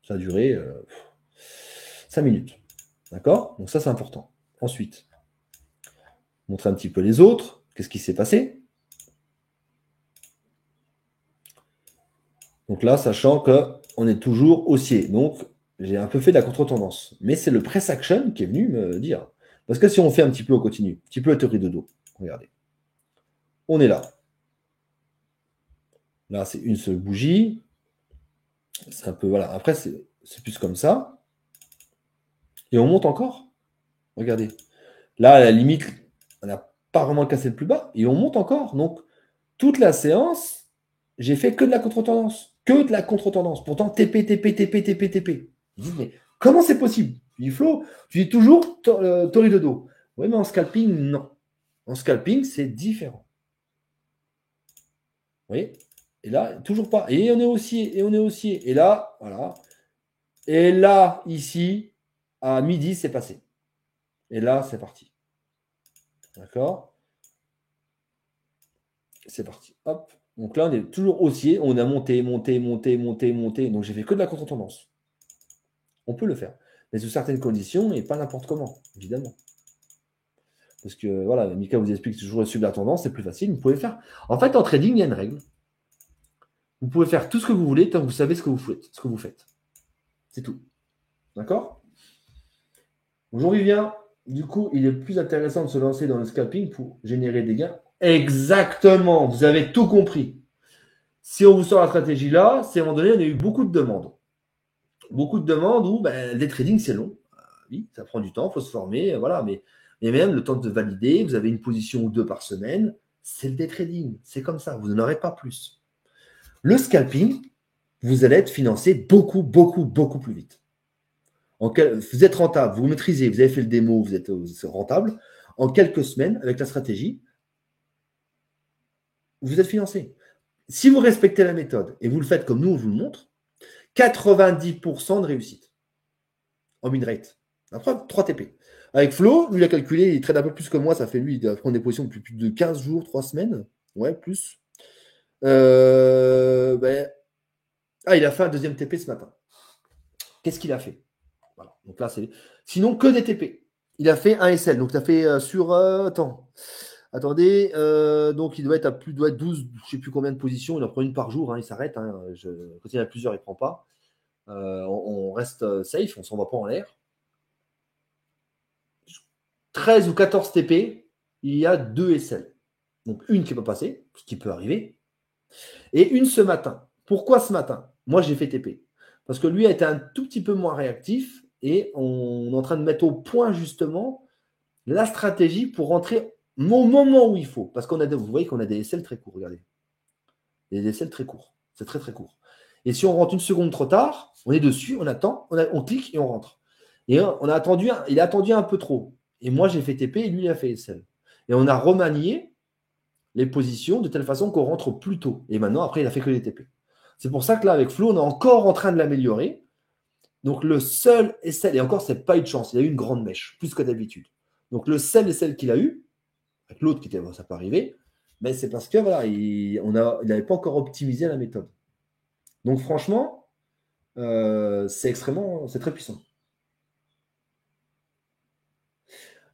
Ça a duré 5 minutes. D'accord? Donc ça, c'est important. Ensuite, montrer un petit peu les autres. Qu'est-ce qui s'est passé? Donc là, sachant qu'on est toujours haussier. Donc, j'ai un peu fait de la contre-tendance. Mais c'est le press action qui est venu me dire. Parce que si on fait un petit peu au continu, un petit peu la théorie de dos, regardez. On est là. Là, c'est une seule bougie. C'est un peu, voilà. Après, c'est plus comme ça. Et on monte encore. Regardez. Là, à la limite, on n'a pas vraiment cassé le plus bas. Et on monte encore. Donc, toute la séance, j'ai fait que de la contre-tendance. Que de la contre-tendance. Pourtant, TP, TP, TP, TP, TP. Ils disent, mais comment c'est possible? Je dis, Flo, tu dis toujours tori de dos. Oui, mais en scalping, non. En scalping, c'est différent. Vous voyez? Et là, toujours pas. Et on est haussier, et on est haussier. Et là, voilà. Et là, ici, à midi, c'est passé. Et là, c'est parti. D'accord? C'est parti. Hop. Donc là, on est toujours haussier. On a monté, monté, monté, monté, monté. Donc j'ai fait que de la contre-tendance. On peut le faire. Mais sous certaines conditions et pas n'importe comment, évidemment. Parce que voilà, Mika vous explique toujours suivre la tendance, c'est plus facile. Vous pouvez faire. En fait, en trading, il y a une règle. Vous pouvez faire tout ce que vous voulez tant que vous savez ce que vous faites. C'est tout. D'accord? Bonjour Vivien. Du coup, il est plus intéressant de se lancer dans le scalping pour générer des gains. Exactement, vous avez tout compris. Si on vous sort la stratégie là, c'est à un moment donné, on a eu beaucoup de demandes. Beaucoup de demandes où des trading, c'est long. Oui, ça prend du temps, il faut se former, voilà. Mais même le temps de valider, vous avez une position ou deux par semaine, c'est le day trading. C'est comme ça, vous n'en aurez pas plus. Le scalping, vous allez être financé beaucoup, beaucoup, beaucoup plus vite. Vous êtes rentable, vous maîtrisez, vous avez fait le démo, vous êtes rentable. En quelques semaines, avec la stratégie, vous êtes financé. Si vous respectez la méthode et vous le faites comme nous, on vous le montre, 90% de réussite en win rate. Après, 3 TP. Avec Flo, lui, il a calculé, il trade un peu plus que moi, ça fait lui, il doit prendre des positions depuis plus de 15 jours, 3 semaines. Ouais, plus. Il a fait un deuxième TP ce matin. Qu'est-ce qu'il a fait? Voilà. Donc là, c'est. Sinon, que des TP. Il a fait un SL. Donc, tu as fait sur. Attendez. Donc, il doit être à plus, doit être 12, je ne sais plus combien de positions. Il en prend une par jour. Il s'arrête. Quand il y en a plusieurs, il ne prend pas. On reste safe. On ne s'en va pas en l'air. 13 ou 14 TP, il y a 2 SL. Donc, une qui n'est pas passée, ce qui peut arriver, et une ce matin. Pourquoi ce matin? Moi, j'ai fait TP. Parce que lui a été un tout petit peu moins réactif et on est en train de mettre au point justement la stratégie pour rentrer au moment où il faut. Parce vous voyez qu'on a des SL très courts, regardez. Des SL très courts. C'est très très court. Et si on rentre une seconde trop tard, on est dessus, on attend, on clique et on rentre. Et il a attendu un peu trop. Et moi, j'ai fait TP et lui, il a fait SL. Et on a remanié les positions de telle façon qu'on rentre plus tôt. Et maintenant, après, il a fait que les TP. C'est pour ça que là, avec Flo, on est encore en train de l'améliorer. Donc, le seul SL, et encore, c'est pas eu de chance, il a eu une grande mèche, plus que d'habitude. Donc, le seul SL qu'il a eu, avec l'autre qui était, bon, ça peut arriver, mais c'est parce que voilà, il n'avait pas encore optimisé la méthode. Donc, franchement, c'est très puissant.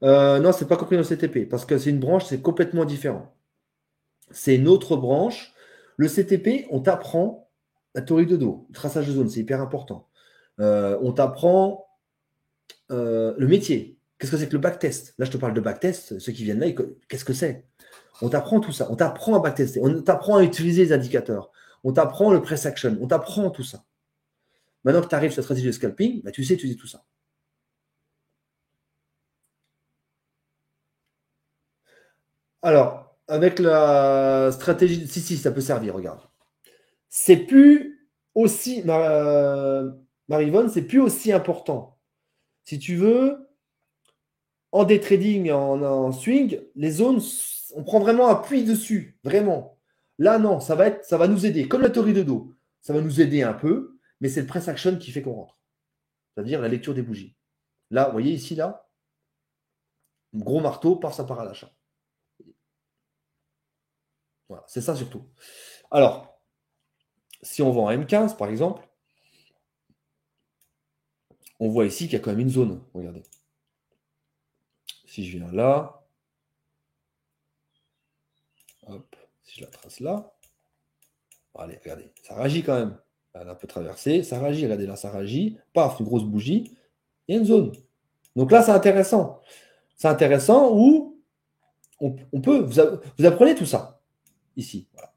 Non, c'est pas compris dans le CTP, parce que c'est une branche, c'est complètement différent. C'est une autre branche. Le CTP, on t'apprend la théorie de dos, le traçage de zone, c'est hyper important. On t'apprend le métier. Qu'est-ce que c'est que le backtest? Là, je te parle de backtest. Ceux qui viennent là, qu'est-ce que c'est? On t'apprend tout ça. On t'apprend à backtester. On t'apprend à utiliser les indicateurs. On t'apprend le press action. On t'apprend tout ça. Maintenant que tu arrives sur la stratégie de scalping, tu sais utiliser tout ça. Alors, avec la stratégie, si, ça peut servir, regarde. C'est plus aussi, Marivonne, c'est plus aussi important. Si tu veux, en day trading, en swing, les zones, on prend vraiment appui dessus, vraiment. Là, non, ça va nous aider. Comme la théorie de dos, ça va nous aider un peu, mais c'est le press action qui fait qu'on rentre. C'est-à-dire la lecture des bougies. Là, vous voyez ici, là, gros marteau, paf, ça part à l'achat. Voilà, c'est ça surtout. Alors, si on va en M15, par exemple, on voit ici qu'il y a quand même une zone. Regardez. Si je viens là, hop, si je la trace là, allez, regardez, ça réagit quand même. Elle a un peu traversé, ça réagit, regardez là, ça réagit, paf, une grosse bougie, il y a une zone. Donc là, c'est intéressant. C'est intéressant où on peut, vous apprenez tout ça, ici. Voilà.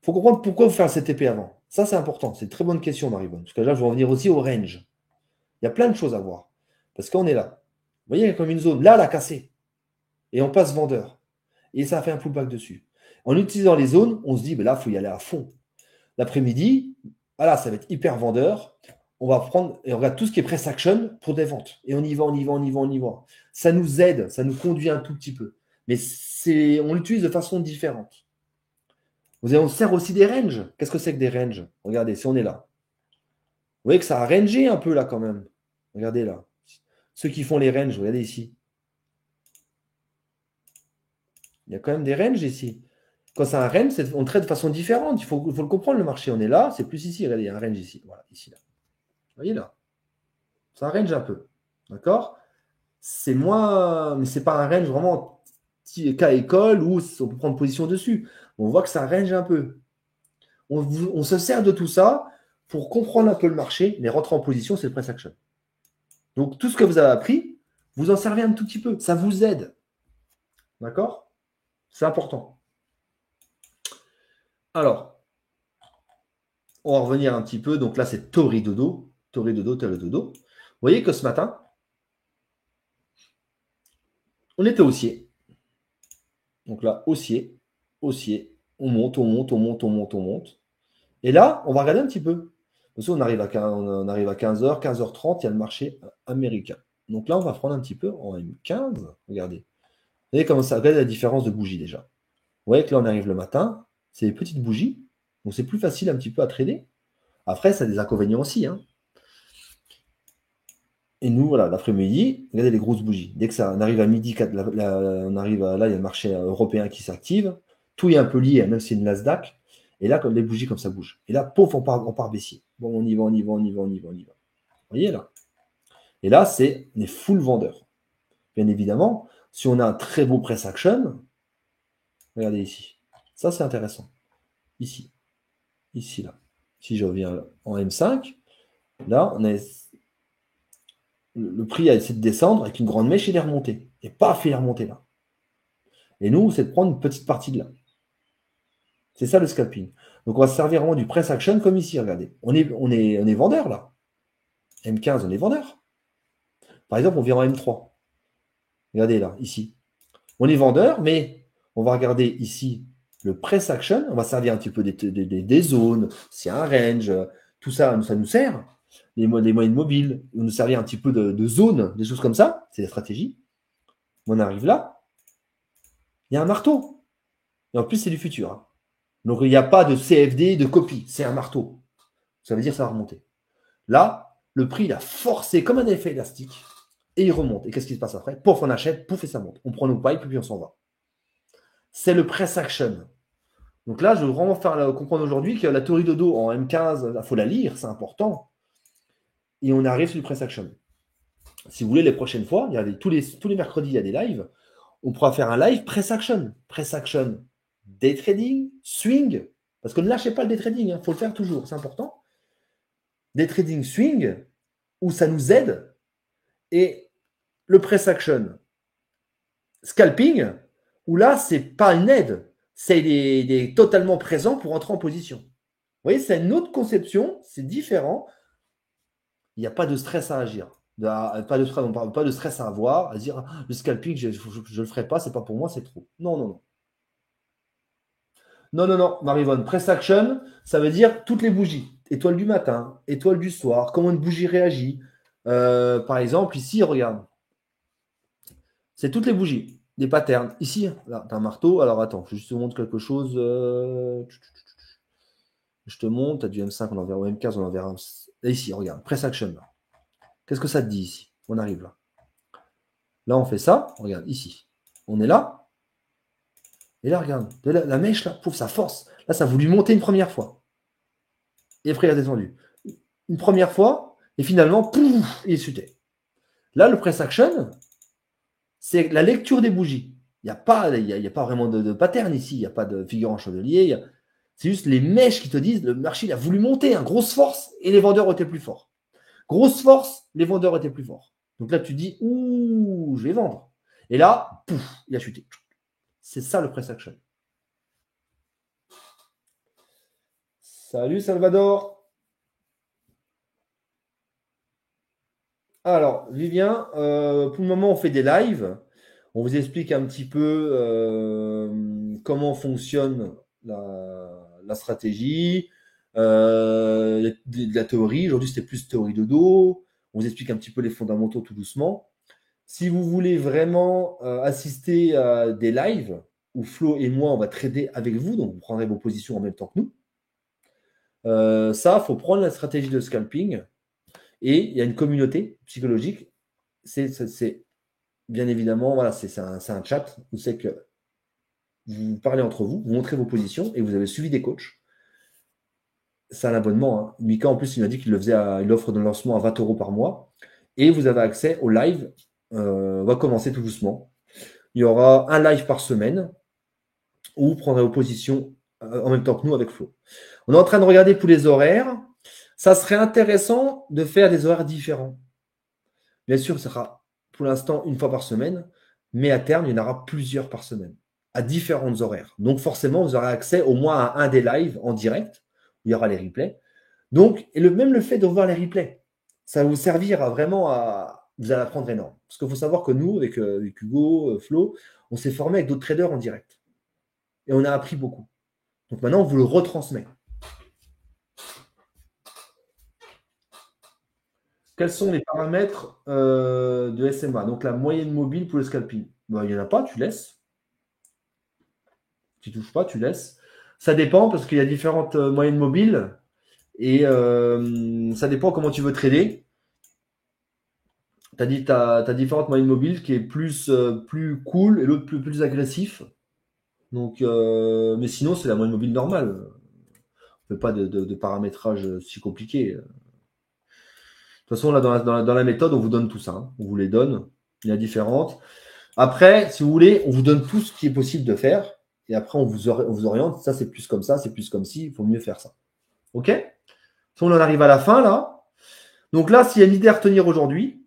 Il faut comprendre pourquoi vous faites un CTP avant. Ça, c'est important. C'est une très bonne question, Marie-Bonne. Parce que là, je vais revenir aussi au range. Il y a plein de choses à voir. Parce qu'on est là. Vous voyez, il y a comme une zone. Là, elle a cassé. Et on passe vendeur. Et ça a fait un pullback dessus. En utilisant les zones, on se dit, ben là, il faut y aller à fond. L'après-midi, voilà, ça va être hyper vendeur. On va prendre et on regarde tout ce qui est press action pour des ventes. Et on y va, on y va, on y va, on y va. Ça nous aide, ça nous conduit un tout petit peu. Mais on l'utilise de façon différente. On sert aussi des ranges. Qu'est-ce que c'est que des ranges? Regardez, si on est là. Vous voyez que ça a rangé un peu là quand même. Regardez là. Ceux qui font les ranges, regardez ici. Il y a quand même des ranges ici. Quand c'est un range, on traite de façon différente. Il faut le comprendre, le marché. On est là, c'est plus ici. Regardez, il y a un range ici. Voilà, ici, là. Vous voyez là. Ça range un peu. D'accord? C'est moins. Mais c'est pas un range vraiment cas école où on peut prendre position dessus. On voit que ça range un peu. On se sert de tout ça pour comprendre un peu le marché, mais rentrer en position, c'est le price action. Donc, tout ce que vous avez appris, vous en servez un tout petit peu. Ça vous aide. D'accord? C'est important. Alors, on va revenir un petit peu. Donc là, c'est Tori Dodo. Tori Dodo, Tori Dodo. Vous voyez que ce matin, on était haussier. Donc là, haussier, haussier. On monte, on monte, on monte, on monte, on monte. Et là, on va regarder un petit peu. Parce qu'on arrive à 15h, 15h30, il y a le marché américain. Donc là, on va prendre un petit peu en M15. Regardez. Vous voyez comment ça, regardez la différence de bougies déjà. Vous voyez que là, on arrive le matin, c'est des petites bougies. Donc c'est plus facile un petit peu à trader. Après, ça a des inconvénients aussi. Hein. Et nous, voilà, l'après-midi, regardez les grosses bougies. Dès que ça, on arrive à midi, on arrive là, il y a le marché européen qui s'active. Tout est un peu lié, même si c'est une Nasdaq. Et là, comme les bougies comme ça bougent. Et là, pouf, on part baissier. Bon, on y va, on y va, on y va, on y va, on y va. Vous voyez là? Et là, on est full vendeur. Bien évidemment, si on a un très beau press action, regardez ici. Ça, c'est intéressant. Ici. Ici, là. Si je reviens en M5, là, le prix a essayé de descendre avec une grande mèche, il est remonté. Et paf, il est remonté là. Et nous, c'est de prendre une petite partie de là. C'est ça le scalping. Donc, on va se servir vraiment du press action comme ici, regardez. On est vendeur là. M15, on est vendeur. Par exemple, on vient en M3. Regardez là, ici. On est vendeur, mais on va regarder ici le press action. On va servir un petit peu des zones, s'il y a un range, tout ça, ça nous sert. Les moyennes mobiles, on nous servir un petit peu de zones, des choses comme ça. C'est la stratégie. On arrive là, il y a un marteau. Et en plus, c'est du futur. Hein. Donc, il n'y a pas de CFD, de copie. C'est un marteau. Ça veut dire que ça va remonter. Là, le prix, il a forcé comme un effet élastique et il remonte. Et qu'est-ce qui se passe après? Pouf, on achète, pouf, et ça monte. On prend nos pipes, puis on s'en va. C'est le press action. Donc là, je veux vraiment faire comprendre aujourd'hui que la théorie de dos en M15, il faut la lire, c'est important. Et on arrive sur le press action. Si vous voulez, les prochaines fois, tous les mercredis, il y a des lives. On pourra faire un live press action. Press action, day trading, swing. Parce que ne lâchez pas le day trading, il faut le faire toujours, c'est important. Day trading, swing, où ça nous aide. Et le press action, scalping, où là, c'est pas une aide. C'est il est totalement présent pour entrer en position. Vous voyez, c'est une autre conception, c'est différent. Il n'y a pas de stress à agir. Pas de stress à avoir, à dire le scalping, je ne le ferai pas, c'est pas pour moi, c'est trop. Non, non, non. Non, non, non, Marivonne, press action, ça veut dire toutes les bougies. Étoile du matin, étoile du soir, comment une bougie réagit. Par exemple, ici, regarde. C'est toutes les bougies. des patterns. Ici, là, tu as un marteau. Alors attends, je te montre quelque chose. Je te montre, tu as du M5, on en verra au M15, on en verra. Là, ici, regarde, press action. Qu'est-ce que ça te dit ici? On arrive là. Là, on fait ça. Regarde, ici. On est là. Et là, regarde, la mèche, là, pouf, ça force. Là, ça a voulu monter une première fois. Et après, il a descendu. Une première fois, et finalement, pouf, il est chuté. Là, le press action, c'est la lecture des bougies. Il n'y a, a pas vraiment de pattern ici. Il n'y a pas de figure en chandelier. C'est juste les mèches qui te disent le marché il a voulu monter, hein, grosse force, et les vendeurs étaient plus forts. Grosse force, les vendeurs étaient plus forts. Donc là, tu dis, ouh, je vais vendre. Et là, pouf, il a chuté. C'est ça le press action. Salut Salvador. Alors, Vivien, pour le moment, on fait des lives. On vous explique un petit peu comment fonctionne la stratégie, de la théorie. Aujourd'hui, c'était plus théorie de dos. On vous explique un petit peu les fondamentaux tout doucement. Si vous voulez vraiment assister à des lives où Flo et moi, on va trader avec vous, donc vous prendrez vos positions en même temps que nous, ça, il faut prendre la stratégie de scalping et il y a une communauté psychologique. C'est bien évidemment, voilà, c'est un chat où c'est que vous parlez entre vous, vous montrez vos positions et vous avez suivi des coachs. C'est un abonnement. Hein. Mika, en plus, il m'a dit qu'il le faisait il offre de lancement à 20 € par mois. Et vous avez accès au live. On va commencer tout doucement. Il y aura un live par semaine où vous prendrez vos positions en même temps que nous avec Flo. On est en train de regarder pour les horaires. Ça serait intéressant de faire des horaires différents. Bien sûr, ça sera pour l'instant une fois par semaine, mais à terme, il y en aura plusieurs par semaine, à différentes horaires. Donc forcément, vous aurez accès au moins à un des lives en direct, où il y aura les replays. Donc, et même le fait de voir les replays, ça va vous servir à vraiment à. Vous allez apprendre énorme. Parce qu'il faut savoir que nous, avec Hugo, Flo, on s'est formé avec d'autres traders en direct. Et on a appris beaucoup. Donc maintenant, on vous le retransmet. Quels sont les paramètres de SMA? Donc la moyenne mobile pour le scalping. Ben, il n'y en a pas, tu laisses. Tu ne touches pas, tu laisses. Ça dépend parce qu'il y a différentes moyennes mobiles et ça dépend comment tu veux trader. Tu as dit tu as différentes moyennes mobiles qui est plus cool et l'autre plus agressif. Donc, mais sinon, c'est la moyenne mobile normale. On ne fait pas de paramétrage si compliqué. De toute façon, là, dans la méthode, on vous donne tout ça. Hein. On vous les donne. Il y a différentes. Après, si vous voulez, on vous donne tout ce qui est possible de faire. Et après, on vous oriente. Ça, c'est plus comme ça, c'est plus comme ci. Il faut mieux faire ça. OK? On en arrive à la fin, là. Donc là, s'il y a une idée à retenir aujourd'hui,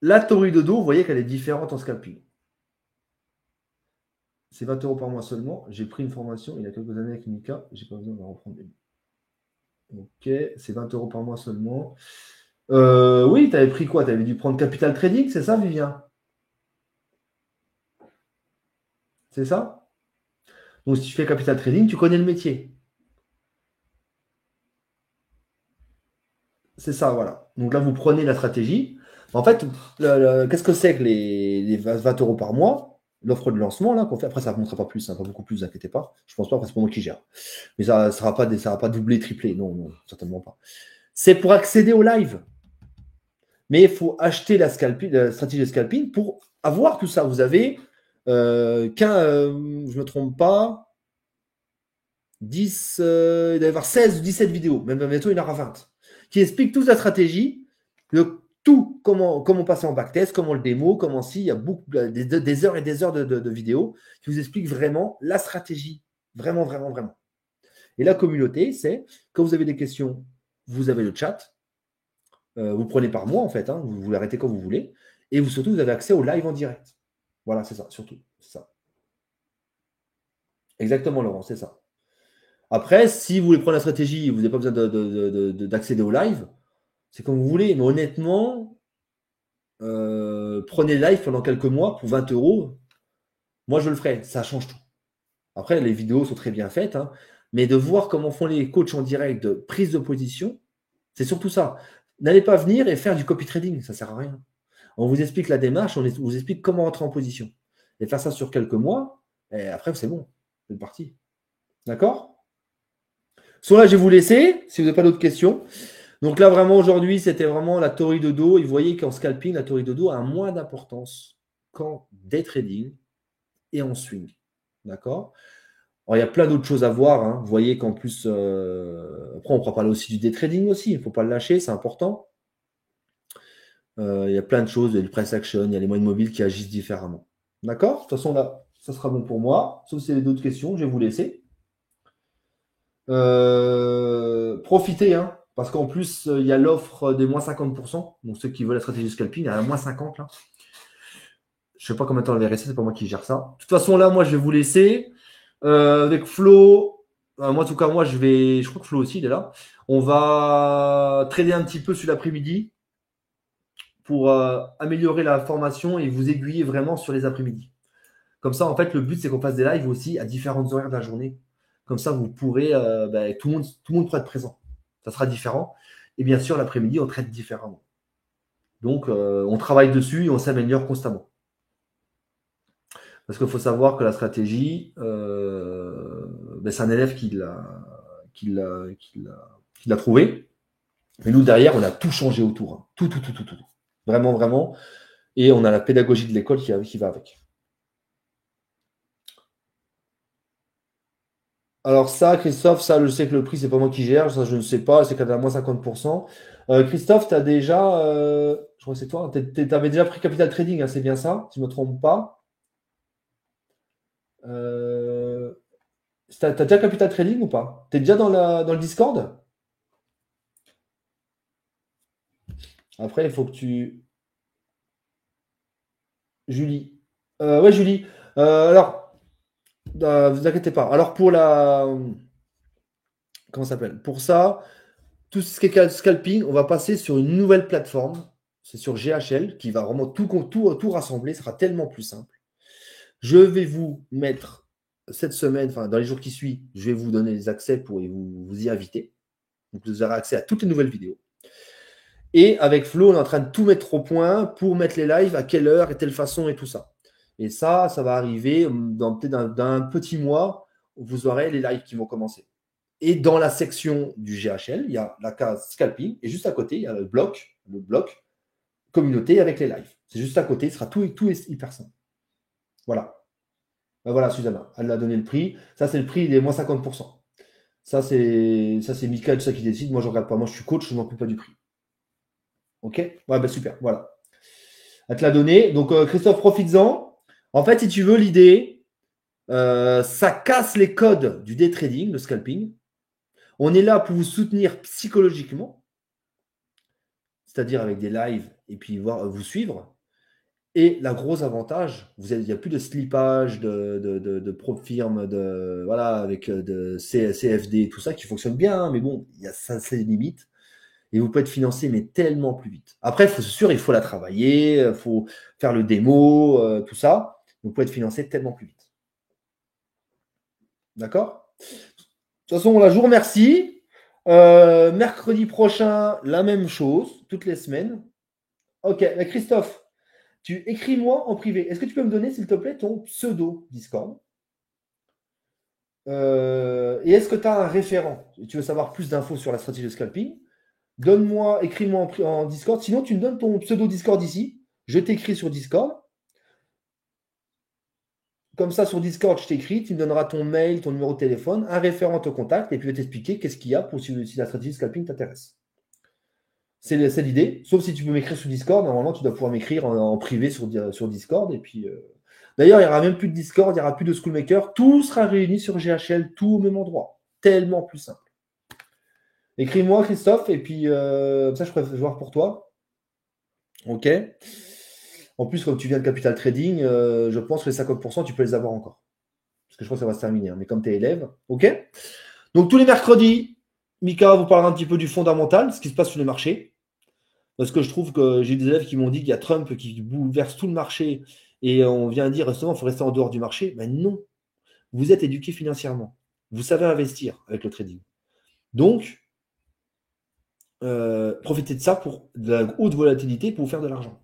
la théorie de dos, vous voyez qu'elle est différente en scalping. C'est 20 € par mois seulement. J'ai pris une formation il y a quelques années avec Mika. J'ai pas besoin de la reprendre une. Ok, c'est 20 € par mois seulement. Oui, tu avais pris quoi? Tu avais dû prendre Capital Trading, c'est ça, Vivien? C'est ça? Donc, si tu fais Capital Trading, tu connais le métier. C'est ça, voilà. Donc là, vous prenez la stratégie. En fait, qu'est-ce que c'est que les 20 € par mois? L'offre de lancement là qu'on fait. Après, ça ne montera pas plus, hein, pas beaucoup plus, ne vous inquiétez pas. Je pense pas, parce que c'est pas moi qui gère. Mais ça ne sera pas doublé, triplé. Non, non, certainement pas. C'est pour accéder au live. Mais il faut acheter la stratégie de scalping pour avoir tout ça. Vous avez je ne me trompe pas, 10, il doit y avoir 16 ou 17 vidéos, même bientôt il y en aura 20, qui expliquent toute la stratégie, tout, comment passer en backtest, comment le démo, comment si, il y a beaucoup, des heures et des heures de vidéos qui vous expliquent vraiment la stratégie. Vraiment, vraiment, vraiment. Et la communauté, c'est, quand vous avez des questions, vous avez le chat, vous prenez par mois en fait, hein, vous l'arrêtez quand vous voulez, et surtout, vous avez accès au live en direct. Voilà, c'est ça, surtout. C'est ça. Exactement, Laurent, c'est ça. Après, si vous voulez prendre la stratégie, vous n'avez pas besoin d'accéder au live, c'est comme vous voulez. Mais honnêtement, prenez le live pendant quelques mois pour 20 €. Moi, je le ferai. Ça change tout. Après, les vidéos sont très bien faites, hein, mais de voir comment font les coachs en direct de prise de position, c'est surtout ça. N'allez pas venir et faire du copy trading, ça ne sert à rien. On vous explique la démarche, vous explique comment rentrer en position. Et faire ça sur quelques mois, et après, c'est bon. C'est parti. D'accord? Sur là, je vais vous laisser, si vous n'avez pas d'autres questions. Donc là, vraiment, aujourd'hui, c'était vraiment la théorie de dos. Et vous voyez qu'en scalping, la théorie de dos a moins d'importance qu'en day trading et en swing. D'accord? Alors, il y a plein d'autres choses à voir. Hein. Vous voyez qu'en plus, après, on pourra parler aussi du day trading aussi. Il ne faut pas le lâcher, c'est important. Il y a plein de choses, il y a du price action, il y a les moyens mobiles qui agissent différemment. D'accord? De toute façon, là, ça sera bon pour moi. Sauf si vous avez d'autres questions, je vais vous laisser. Profitez, hein, parce qu'en plus, il y a l'offre des moins 50%. Donc, ceux qui veulent la stratégie de scalping, il y a la moins 50 là. Je ne sais pas combien de temps elle va rester, c'est pas moi qui gère ça. De toute façon, là, moi, je vais vous laisser. Avec Flo, moi, en tout cas, moi, je crois que Flo aussi, il est là. On va trader un petit peu sur l'après-midi pour améliorer la formation et vous aiguiller vraiment sur les après-midi. Comme ça, en fait, le but, c'est qu'on fasse des lives aussi à différentes horaires de la journée. Comme ça, vous pourrez, tout le monde pourra être présent. Ça sera différent. Et bien sûr, l'après-midi, on traite différemment. Donc, on travaille dessus et on s'améliore constamment. Parce qu'il faut savoir que la stratégie, c'est un élève qui l'a trouvé. Mais nous, derrière, on a tout changé autour. Hein. Tout. Vraiment, vraiment. Et on a la pédagogie de l'école qui va avec. Alors ça, Christophe, ça, je sais que le prix, c'est pas moi qui gère. Ça, je ne sais pas. C'est quand même à moins 50%. Christophe, tu as déjà, je crois que c'est toi, tu avais déjà pris Capital Trading, hein, c'est bien ça, si je ne me trompe pas. T'as déjà Capital Trading ou pas? Tu es déjà dans le Discord? Après, il faut que tu... Julie. Ouais, Julie. Alors, vous inquiétez pas. Alors, pour la... Comment ça s'appelle? Pour ça, tout ce qui est scalping, on va passer sur une nouvelle plateforme. C'est sur GHL qui va vraiment tout rassembler. Ce sera tellement plus simple. Je vais vous mettre cette semaine, enfin dans les jours qui suivent, je vais vous donner les accès pour vous y inviter. Donc vous aurez accès à toutes les nouvelles vidéos. Et avec Flo, on est en train de tout mettre au point pour mettre les lives à quelle heure et telle façon et tout ça. Et ça va arriver dans peut-être d'un petit mois, vous aurez les lives qui vont commencer. Et dans la section du GHL, il y a la case scalping et juste à côté, il y a le bloc communauté avec les lives. C'est juste à côté, tout est hyper simple. Voilà. Ben voilà, Susanna, elle a donné le prix. Ça, c'est le prix des moins 50%. Ça, c'est Michael, ça qui décide. Moi, je ne regarde pas. Moi, je suis coach, je ne m'occupe pas du prix. OK? Ouais, ben super. Voilà. Elle te l'a donné. Donc, Christophe, profites-en. En fait, si tu veux, l'idée, ça casse les codes du day trading, le scalping. On est là pour vous soutenir psychologiquement, c'est-à-dire avec des lives et puis vous suivre. Et la grosse avantage, il n'y a plus de slippage de prop firme, voilà, avec de CFD, tout ça qui fonctionne bien, hein, mais bon, il y a ça, ses limites. Et vous pouvez être financé, mais tellement plus vite. Après, c'est sûr, il faut la travailler, il faut faire le démo, tout ça. Vous pouvez être financé tellement plus vite. D'accord? De toute façon, là, je vous remercie. Mercredi prochain, la même chose, toutes les semaines. Ok, mais Christophe, tu écris-moi en privé. Est-ce que tu peux me donner, s'il te plaît, ton pseudo Discord? Et est-ce que tu as un référent? Tu veux savoir plus d'infos sur la stratégie de scalping? Écris-moi en Discord. Sinon, tu me donnes ton pseudo Discord ici. Je t'écris sur Discord. Comme ça, sur Discord, je t'écris. Tu me donneras ton mail, ton numéro de téléphone. Un référent te contacte et puis je vais t'expliquer qu'est-ce qu'il y a pour si la stratégie de scalping t'intéresse. C'est l'idée. Sauf si tu peux m'écrire sur Discord. Normalement, tu dois pouvoir m'écrire en privé sur Discord. Et puis, d'ailleurs, il n'y aura même plus de Discord, il n'y aura plus de Schoolmaker. Tout sera réuni sur GHL, tout au même endroit. Tellement plus simple. Écris-moi, Christophe, et puis ça, je pourrais voir pour toi. OK. En plus, comme tu viens de Capital Trading, je pense que les 50%, tu peux les avoir encore. Parce que je crois que ça va se terminer. Hein. Mais comme tu es élève, OK. Donc, tous les mercredis, Mika vous parlera un petit peu du fondamental, ce qui se passe sur les marchés. Parce que je trouve que j'ai des élèves qui m'ont dit qu'il y a Trump qui bouleverse tout le marché et on vient dire justement il faut rester en dehors du marché. Mais non, vous êtes éduqué financièrement. Vous savez investir avec le trading. Donc, profitez de ça pour de la haute volatilité pour vous faire de l'argent.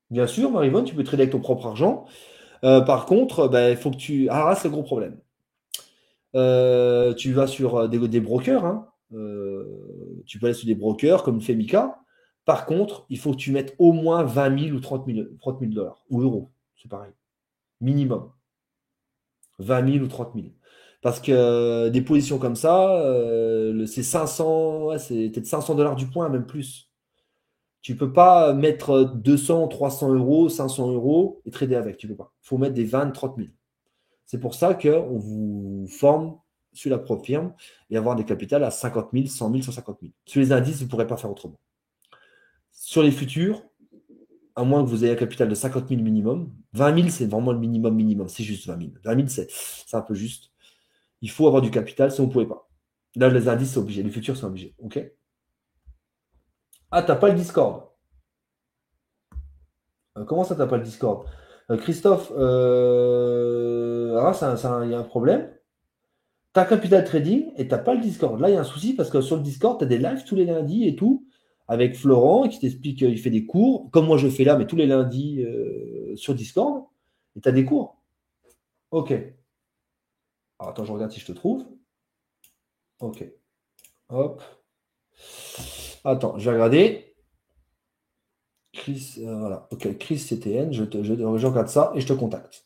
Bien sûr, Marivonne, tu peux trader avec ton propre argent. Par contre, il faut que tu. Ah, là, c'est le gros problème. Tu vas sur des brokers, hein. Tu peux aller sur des brokers comme Femika. Par contre, il faut que tu mettes au moins 20 000 ou 30 000 dollars ou euros. C'est pareil. Minimum. 20 000 ou 30 000. Parce que des positions comme ça, c'est 500, ouais, c'est peut-être 500 dollars du point, même plus. Tu peux pas mettre 200, 300 euros, 500 euros et trader avec. Tu peux pas. Il faut mettre des 20, 30 000. C'est pour ça qu'on vous forme sur la propre firme et avoir des capitales à 50 000, 100 000, 150 000. Sur les indices, vous ne pourrez pas faire autrement. Sur les futurs, à moins que vous ayez un capital de 50 000 minimum, 20 000, c'est vraiment le minimum minimum. C'est juste 20 000. 20 000, c'est un peu juste. Il faut avoir du capital, sinon vous ne pouvez pas. Là, les indices, c'est obligé. Les futurs, c'est obligé. OK? Ah, t'as pas le Discord. Comment ça, t'as pas le Discord? Christophe, il y a un problème. T'as Capital Trading et t'as pas le Discord. Là, il y a un souci parce que sur le Discord, tu as des lives tous les lundis et tout, avec Florent qui t'explique, il fait des cours, comme moi je fais là, mais tous les lundis sur Discord. Et tu as des cours. Ok. Alors, attends, je regarde si je te trouve. Ok. Hop. Attends, je vais regarder. Chris, voilà. Ok, Chris CTN, je regarde ça et je te contacte.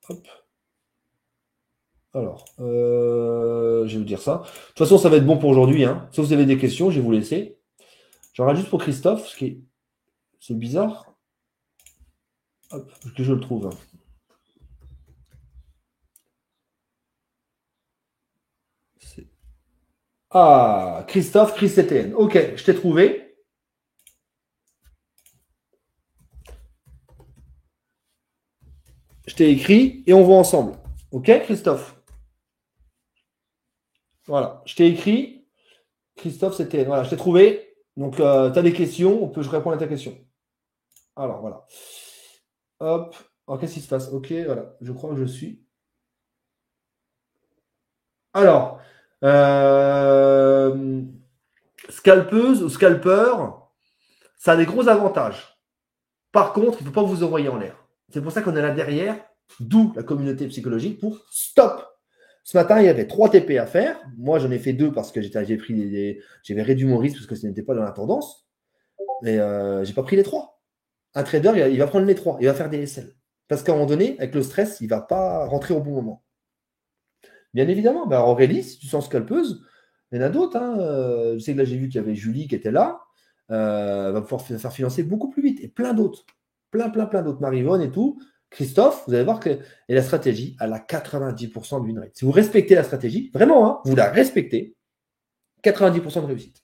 Hop. Alors, je vais vous dire ça. De toute façon, ça va être bon pour aujourd'hui, hein. Si vous avez des questions, je vais vous laisser. Je regarde juste pour Christophe, c'est bizarre. Hop, que je le trouve. Ah, Christophe, Chris CTN. Ok, je t'ai trouvé. Je t'ai écrit et on voit ensemble. Ok, Christophe? Voilà, je t'ai écrit. Christophe CTN. Voilà, je t'ai trouvé. Donc, tu as des questions, je réponds à ta question. Alors, voilà. Hop. Alors, qu'est-ce qui se passe? Ok, voilà. Je crois que je suis. Alors, euh, scalpeuse ou scalper, ça a des gros avantages. Par contre, il ne faut pas vous envoyer en l'air. C'est pour ça qu'on est là derrière, d'où la communauté psychologique pour stop. Ce matin, il y avait 3 TP à faire. Moi, j'en ai fait 2 parce que j'avais réduit mon risque parce que ce n'était pas dans la tendance. Mais j'ai pas pris les 3. Un trader, il va prendre les 3. Il va faire des SL. Parce qu'à un moment donné, avec le stress, il ne va pas rentrer au bon moment. Bien évidemment, bah Aurélie, si tu sens scalpeuse, il y en a d'autres, hein. Je sais que là, j'ai vu qu'il y avait Julie qui était là. Va pouvoir faire financer beaucoup plus vite. Et plein d'autres. Plein d'autres. Marivonne et tout. Christophe, vous allez voir que et la stratégie, elle a 90% de win rate. Si vous respectez la stratégie, vraiment, hein, vous la respectez, 90% de réussite.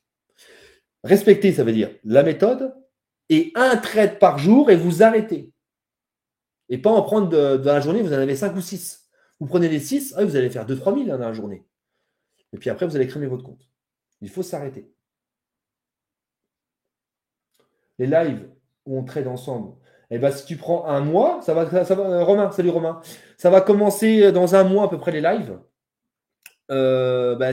Respecter, ça veut dire la méthode et un trade par jour et vous arrêtez. Et pas en prendre dans la journée, vous en avez 5 ou 6. Vous prenez les 6, vous allez faire 2-3 000 dans la journée. Et puis après, vous allez cramer votre compte. Il faut s'arrêter. Les lives où on trade ensemble, et ben, si tu prends un mois, ça va, Romain, salut Romain, ça va commencer dans un mois à peu près les lives.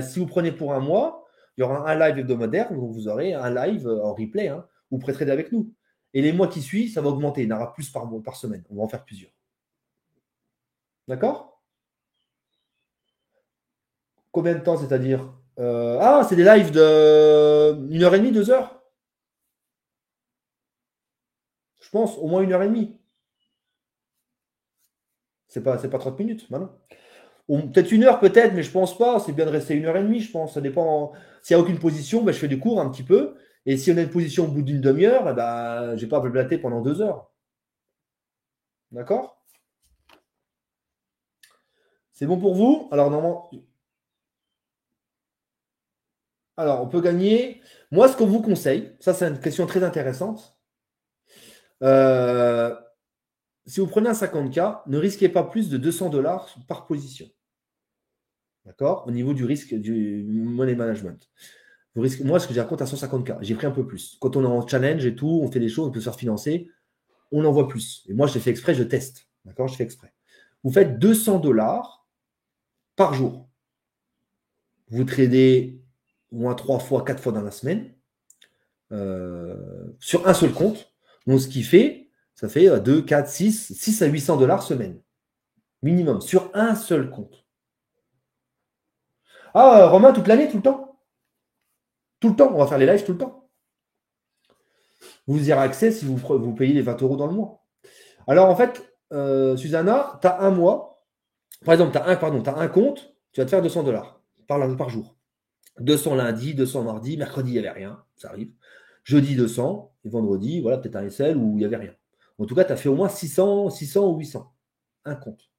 Si vous prenez pour un mois, il y aura un live hebdomadaire, donc vous aurez un live en replay, hein, où vous pourrez trader avec nous. Et les mois qui suivent, ça va augmenter. Il y en aura plus par mois, par semaine. On va en faire plusieurs. D'accord? Combien de temps, c'est-à-dire c'est des lives de 1h30, 2 heures. Je pense, au moins 1h30. C'est pas 30 minutes, maintenant. Peut-être 1 heure, peut-être, mais je pense pas. C'est bien de rester 1h30, je pense. Ça dépend. S'il n'y a aucune position, je fais du cours un petit peu. Et si on a une position au bout d'une demi-heure, je ne vais pas blablater pendant 2 heures. D'accord? C'est bon pour vous? Alors, normalement. Alors, on peut gagner. Moi, ce qu'on vous conseille, ça, c'est une question très intéressante. Euh, Si vous prenez un 50K, ne risquez pas plus de 200 dollars par position. D'accord? Au niveau du risque du money management. Moi, ce que j'ai un compte à 150K, j'ai pris un peu plus. Quand on est en challenge et tout, on fait des choses, on peut se faire financer, on en voit plus. Et moi, je l'ai fait exprès, je teste. D'accord? Je fais exprès. Vous faites 200 dollars par jour. Vous tradez au moins 3 fois, 4 fois dans la semaine sur un seul compte. Donc, ce qui fait, ça fait 2, 4, 6 à 800 $ semaine. Minimum, sur un seul compte. Ah, Romain, toute l'année, tout le temps? Tout le temps, on va faire les lives tout le temps. Vous y aurez accès si vous payez les 20 € dans le mois. Alors, en fait, Susanna, tu as un mois. Par exemple, tu as un compte, tu vas te faire 200 $ par jour. 200 lundi, 200 mardi, mercredi, il n'y avait rien, ça arrive. Jeudi, 200, et vendredi, voilà, peut-être un SL où il n'y avait rien. En tout cas, tu as fait au moins 600 ou 800. Un compte.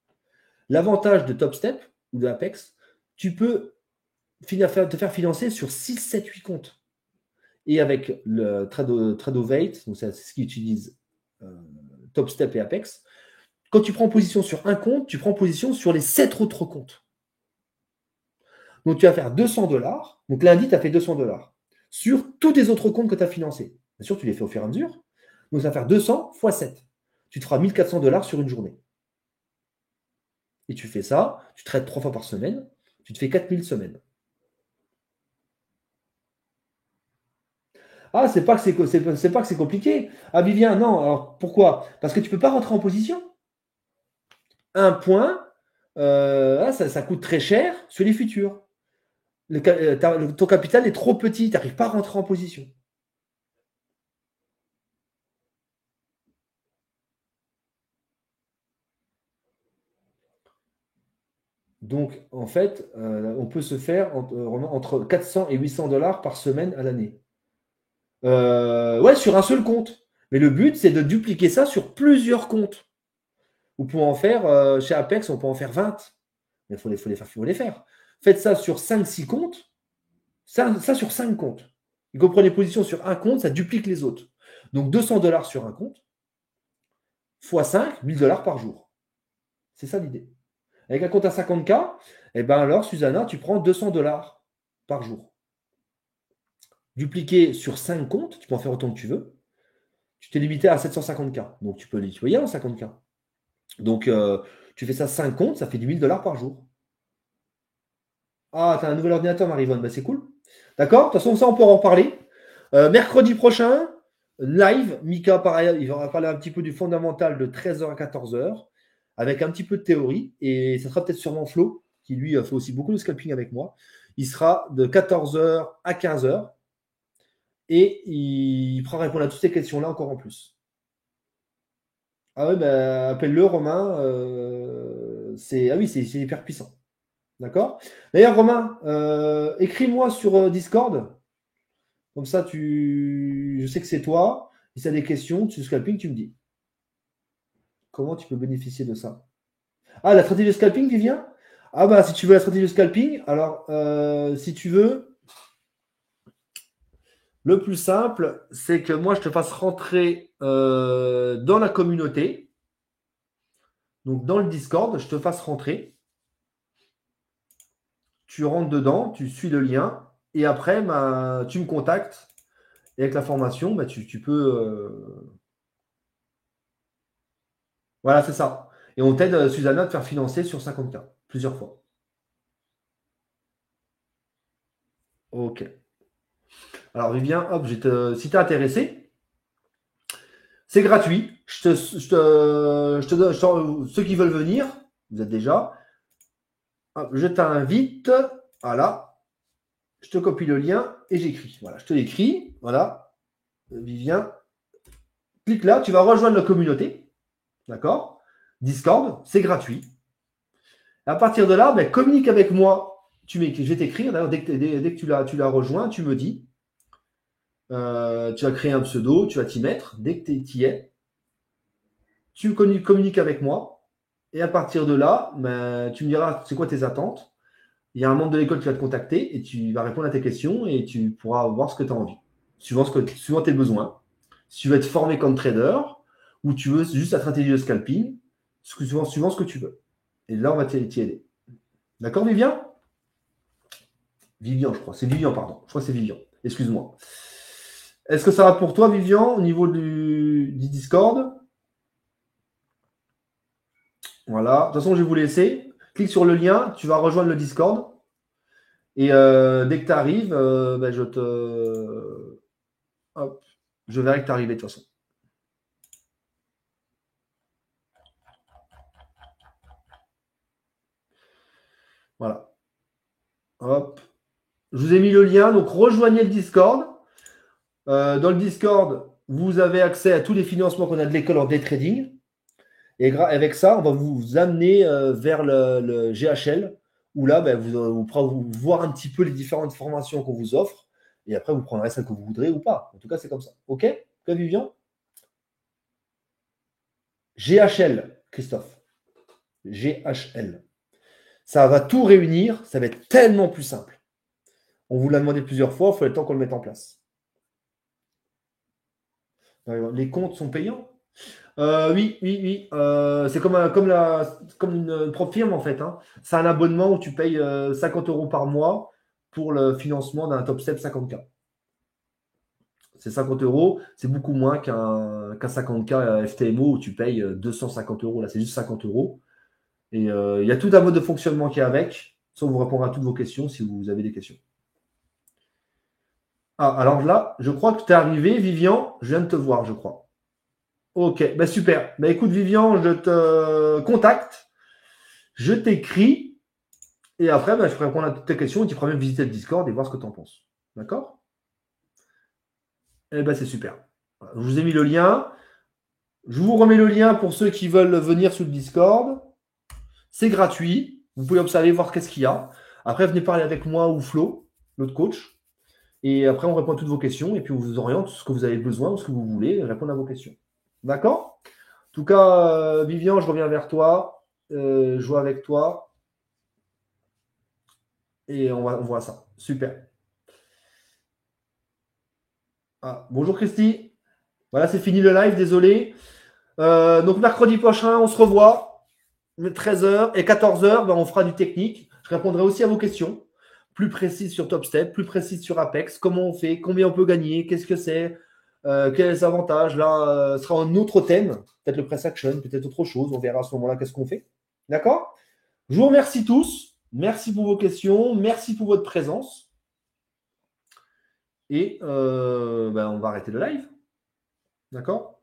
L'avantage de TopStep ou de Apex, tu peux te faire financer sur 6, 7, 8 comptes. Et avec le Tradeovate, donc c'est ce qui utilise TopStep et Apex, quand tu prends position sur un compte, tu prends position sur les 7 autres comptes. Donc, tu vas faire 200 $. Donc, lundi, tu as fait 200 $ sur tous les autres comptes que tu as financés. Bien sûr, tu les fais au fur et à mesure. Donc, ça va faire 200 x 7. Tu te feras 1400 $ sur une journée. Et tu fais ça, tu traites 3 fois par semaine, tu te fais 4000 semaines. Ah, c'est pas que c'est compliqué. Ah, Vivien, non. Alors, pourquoi? Parce que tu ne peux pas rentrer en position. Un point, ça coûte très cher sur les futurs. Ton capital est trop petit, tu n'arrives pas à rentrer en position. Donc, en fait, on peut se faire entre 400 et 800 $ par semaine à l'année. Ouais, sur un seul compte. Mais le but, c'est de dupliquer ça sur plusieurs comptes. Vous pouvez en faire, chez Apex, on peut en faire 20. Mais il faut les faire. Faites ça sur 5-6 comptes. Ça sur 5 comptes. Et vous prenez position sur un compte, ça duplique les autres. Donc 200 $ sur un compte, fois 5, 1000 $ par jour. C'est ça l'idée. Avec un compte à 50K, eh ben alors, Susanna, tu prends 200 $ par jour. Dupliqué sur 5 comptes, tu peux en faire autant que tu veux. Tu t'es limité à 750K. Donc, tu peux les tutoyer en 50K. Donc, tu fais ça 5 comptes, ça fait du 1000 $ par jour. Ah, tu as un nouvel ordinateur, Marivonne. Ben, c'est cool. D'accord? De toute façon, ça, on peut en parler. Mercredi prochain, live. Mika, pareil, il va parler un petit peu du fondamental de 13h à 14h, avec un petit peu de théorie. Et ça sera peut-être sûrement Flo, qui lui fait aussi beaucoup de scalping avec moi. Il sera de 14h à 15h. Et il pourra répondre à toutes ces questions-là encore en plus. Ah ouais, bah, appelle-le, Romain. Ah oui, c'est hyper puissant. D'accord? D'ailleurs, Romain, écris-moi sur Discord. Comme ça, je sais que c'est toi. Si tu as des questions sur le scalping, tu me dis. Comment tu peux bénéficier de ça? Ah, la stratégie de scalping, Vivien? Ah bah, si tu veux la stratégie de scalping, alors, si tu veux, le plus simple, c'est que moi, je te fasse rentrer dans la communauté. Donc, dans le Discord, je te fasse rentrer. Tu rentres dedans, tu suis le lien. Et après, bah, tu me contactes. Et avec la formation, bah, tu peux. Voilà, c'est ça. Et on t'aide, Susanna, à te faire financer sur 50K, plusieurs fois. Ok. Alors, Vivien, hop, si tu es intéressé, c'est gratuit. Ceux qui veulent venir, vous êtes déjà. Hop, je t'invite. Voilà. Je te copie le lien et j'écris. Voilà, je te l'écris. Voilà. Vivien, clique là, tu vas rejoindre la communauté. D'accord? Discord, c'est gratuit. À partir de là, ben, communique avec moi. Je vais t'écrire. D'ailleurs, dès que tu l'as rejoint, tu me dis. Tu vas créer un pseudo, tu vas t'y mettre. Dès que tu y es, tu communiques avec moi. Et à partir de là, ben, tu me diras c'est quoi tes attentes. Il y a un membre de l'école qui va te contacter et tu vas répondre à tes questions et tu pourras voir ce que tu as envie, suivant tes besoins. Si tu veux être formé comme trader ou tu veux juste la stratégie de scalping, suivant ce que tu veux. Et là, on va t'y aider. D'accord, Vivien? Vivian, je crois. C'est Vivian, pardon. Je crois que c'est Vivian. Excuse-moi. Est-ce que ça va pour toi, Vivian, au niveau du Discord? Voilà. De toute façon, je vais vous laisser. Clique sur le lien, tu vas rejoindre le Discord. Et dès que tu arrives, ben, je verrai que tu es arrivé de toute façon. Voilà. Hop. Je vous ai mis le lien. Donc, rejoignez le Discord. Dans le Discord, vous avez accès à tous les financements qu'on a de l'école en day trading. Et avec ça, on va vous amener vers le GHL, où là, ben, vous pourrez voir un petit peu les différentes formations qu'on vous offre. Et après, vous prendrez celle que vous voudrez ou pas. En tout cas, c'est comme ça. OK? OK, Vivian? GHL, Christophe. GHL. Ça va tout réunir. Ça va être tellement plus simple. On vous l'a demandé plusieurs fois. Il faut le temps qu'on le mette en place. Les comptes sont payants? Oui, oui, oui. C'est comme une propre firme en fait, hein. C'est un abonnement où tu payes 50 € par mois pour le financement d'un top step 50K. C'est 50 €, c'est beaucoup moins qu'un 50K FTMO où tu payes 250 €. Là, c'est juste 50 €. Et il y a tout un mode de fonctionnement qui est avec. Ça, on vous répondra à toutes vos questions si vous avez des questions. Ah, alors là, je crois que tu es arrivé, Vivian. Je viens de te voir, je crois. Ok, bah super. Bah écoute, Vivian, je te contacte, je t'écris, et après, bah, je pourrai répondre à toutes tes questions et tu pourras même visiter le Discord et voir ce que tu en penses. D'accord? Eh ben c'est super. Voilà, je vous ai mis le lien. Je vous remets le lien pour ceux qui veulent venir sur le Discord. C'est gratuit. Vous pouvez observer, voir qu'est-ce qu'il y a. Après, venez parler avec moi ou Flo, l'autre coach. Et après, on répond à toutes vos questions et puis on vous oriente ce que vous avez besoin ou ce que vous voulez, répondre à vos questions. D'accord? En tout cas, Vivian, je reviens vers toi. Je vois avec toi. Et on voit ça. Super. Ah, bonjour Christy. Voilà, c'est fini le live, désolé. Donc mercredi prochain, on se revoit. 13h et 14h, ben, on fera du technique. Je répondrai aussi à vos questions. Plus précises sur Top Step, plus précises sur Apex. Comment on fait, combien on peut gagner, qu'est-ce que c'est, quels les avantages. Là, ce sera un autre thème. Peut-être le press action, peut-être autre chose. On verra à ce moment-là qu'est-ce qu'on fait. D'accord? Je vous remercie tous. Merci pour vos questions. Merci pour votre présence. Et ben, on va arrêter le live. D'accord?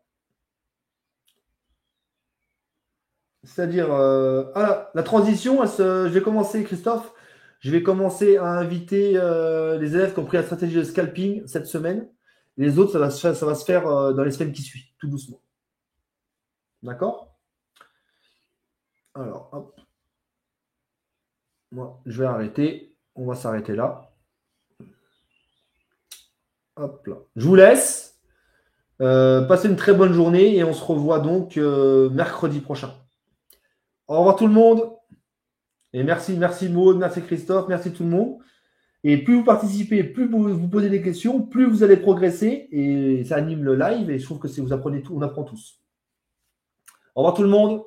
C'est-à-dire, la transition, je vais commencer, Christophe. Je vais commencer à inviter les élèves qui ont pris la stratégie de scalping cette semaine. Les autres, ça va se faire dans les semaines qui suivent, tout doucement. D'accord? Alors, hop. Moi, je vais arrêter. On va s'arrêter là. Hop là. Je vous laisse. Passez une très bonne journée et on se revoit donc mercredi prochain. Au revoir tout le monde. Et merci Maud, merci Christophe, merci tout le monde. Et plus vous participez, plus vous posez des questions, plus vous allez progresser et ça anime le live et je trouve que vous apprenez tout, on apprend tous. Au revoir tout le monde.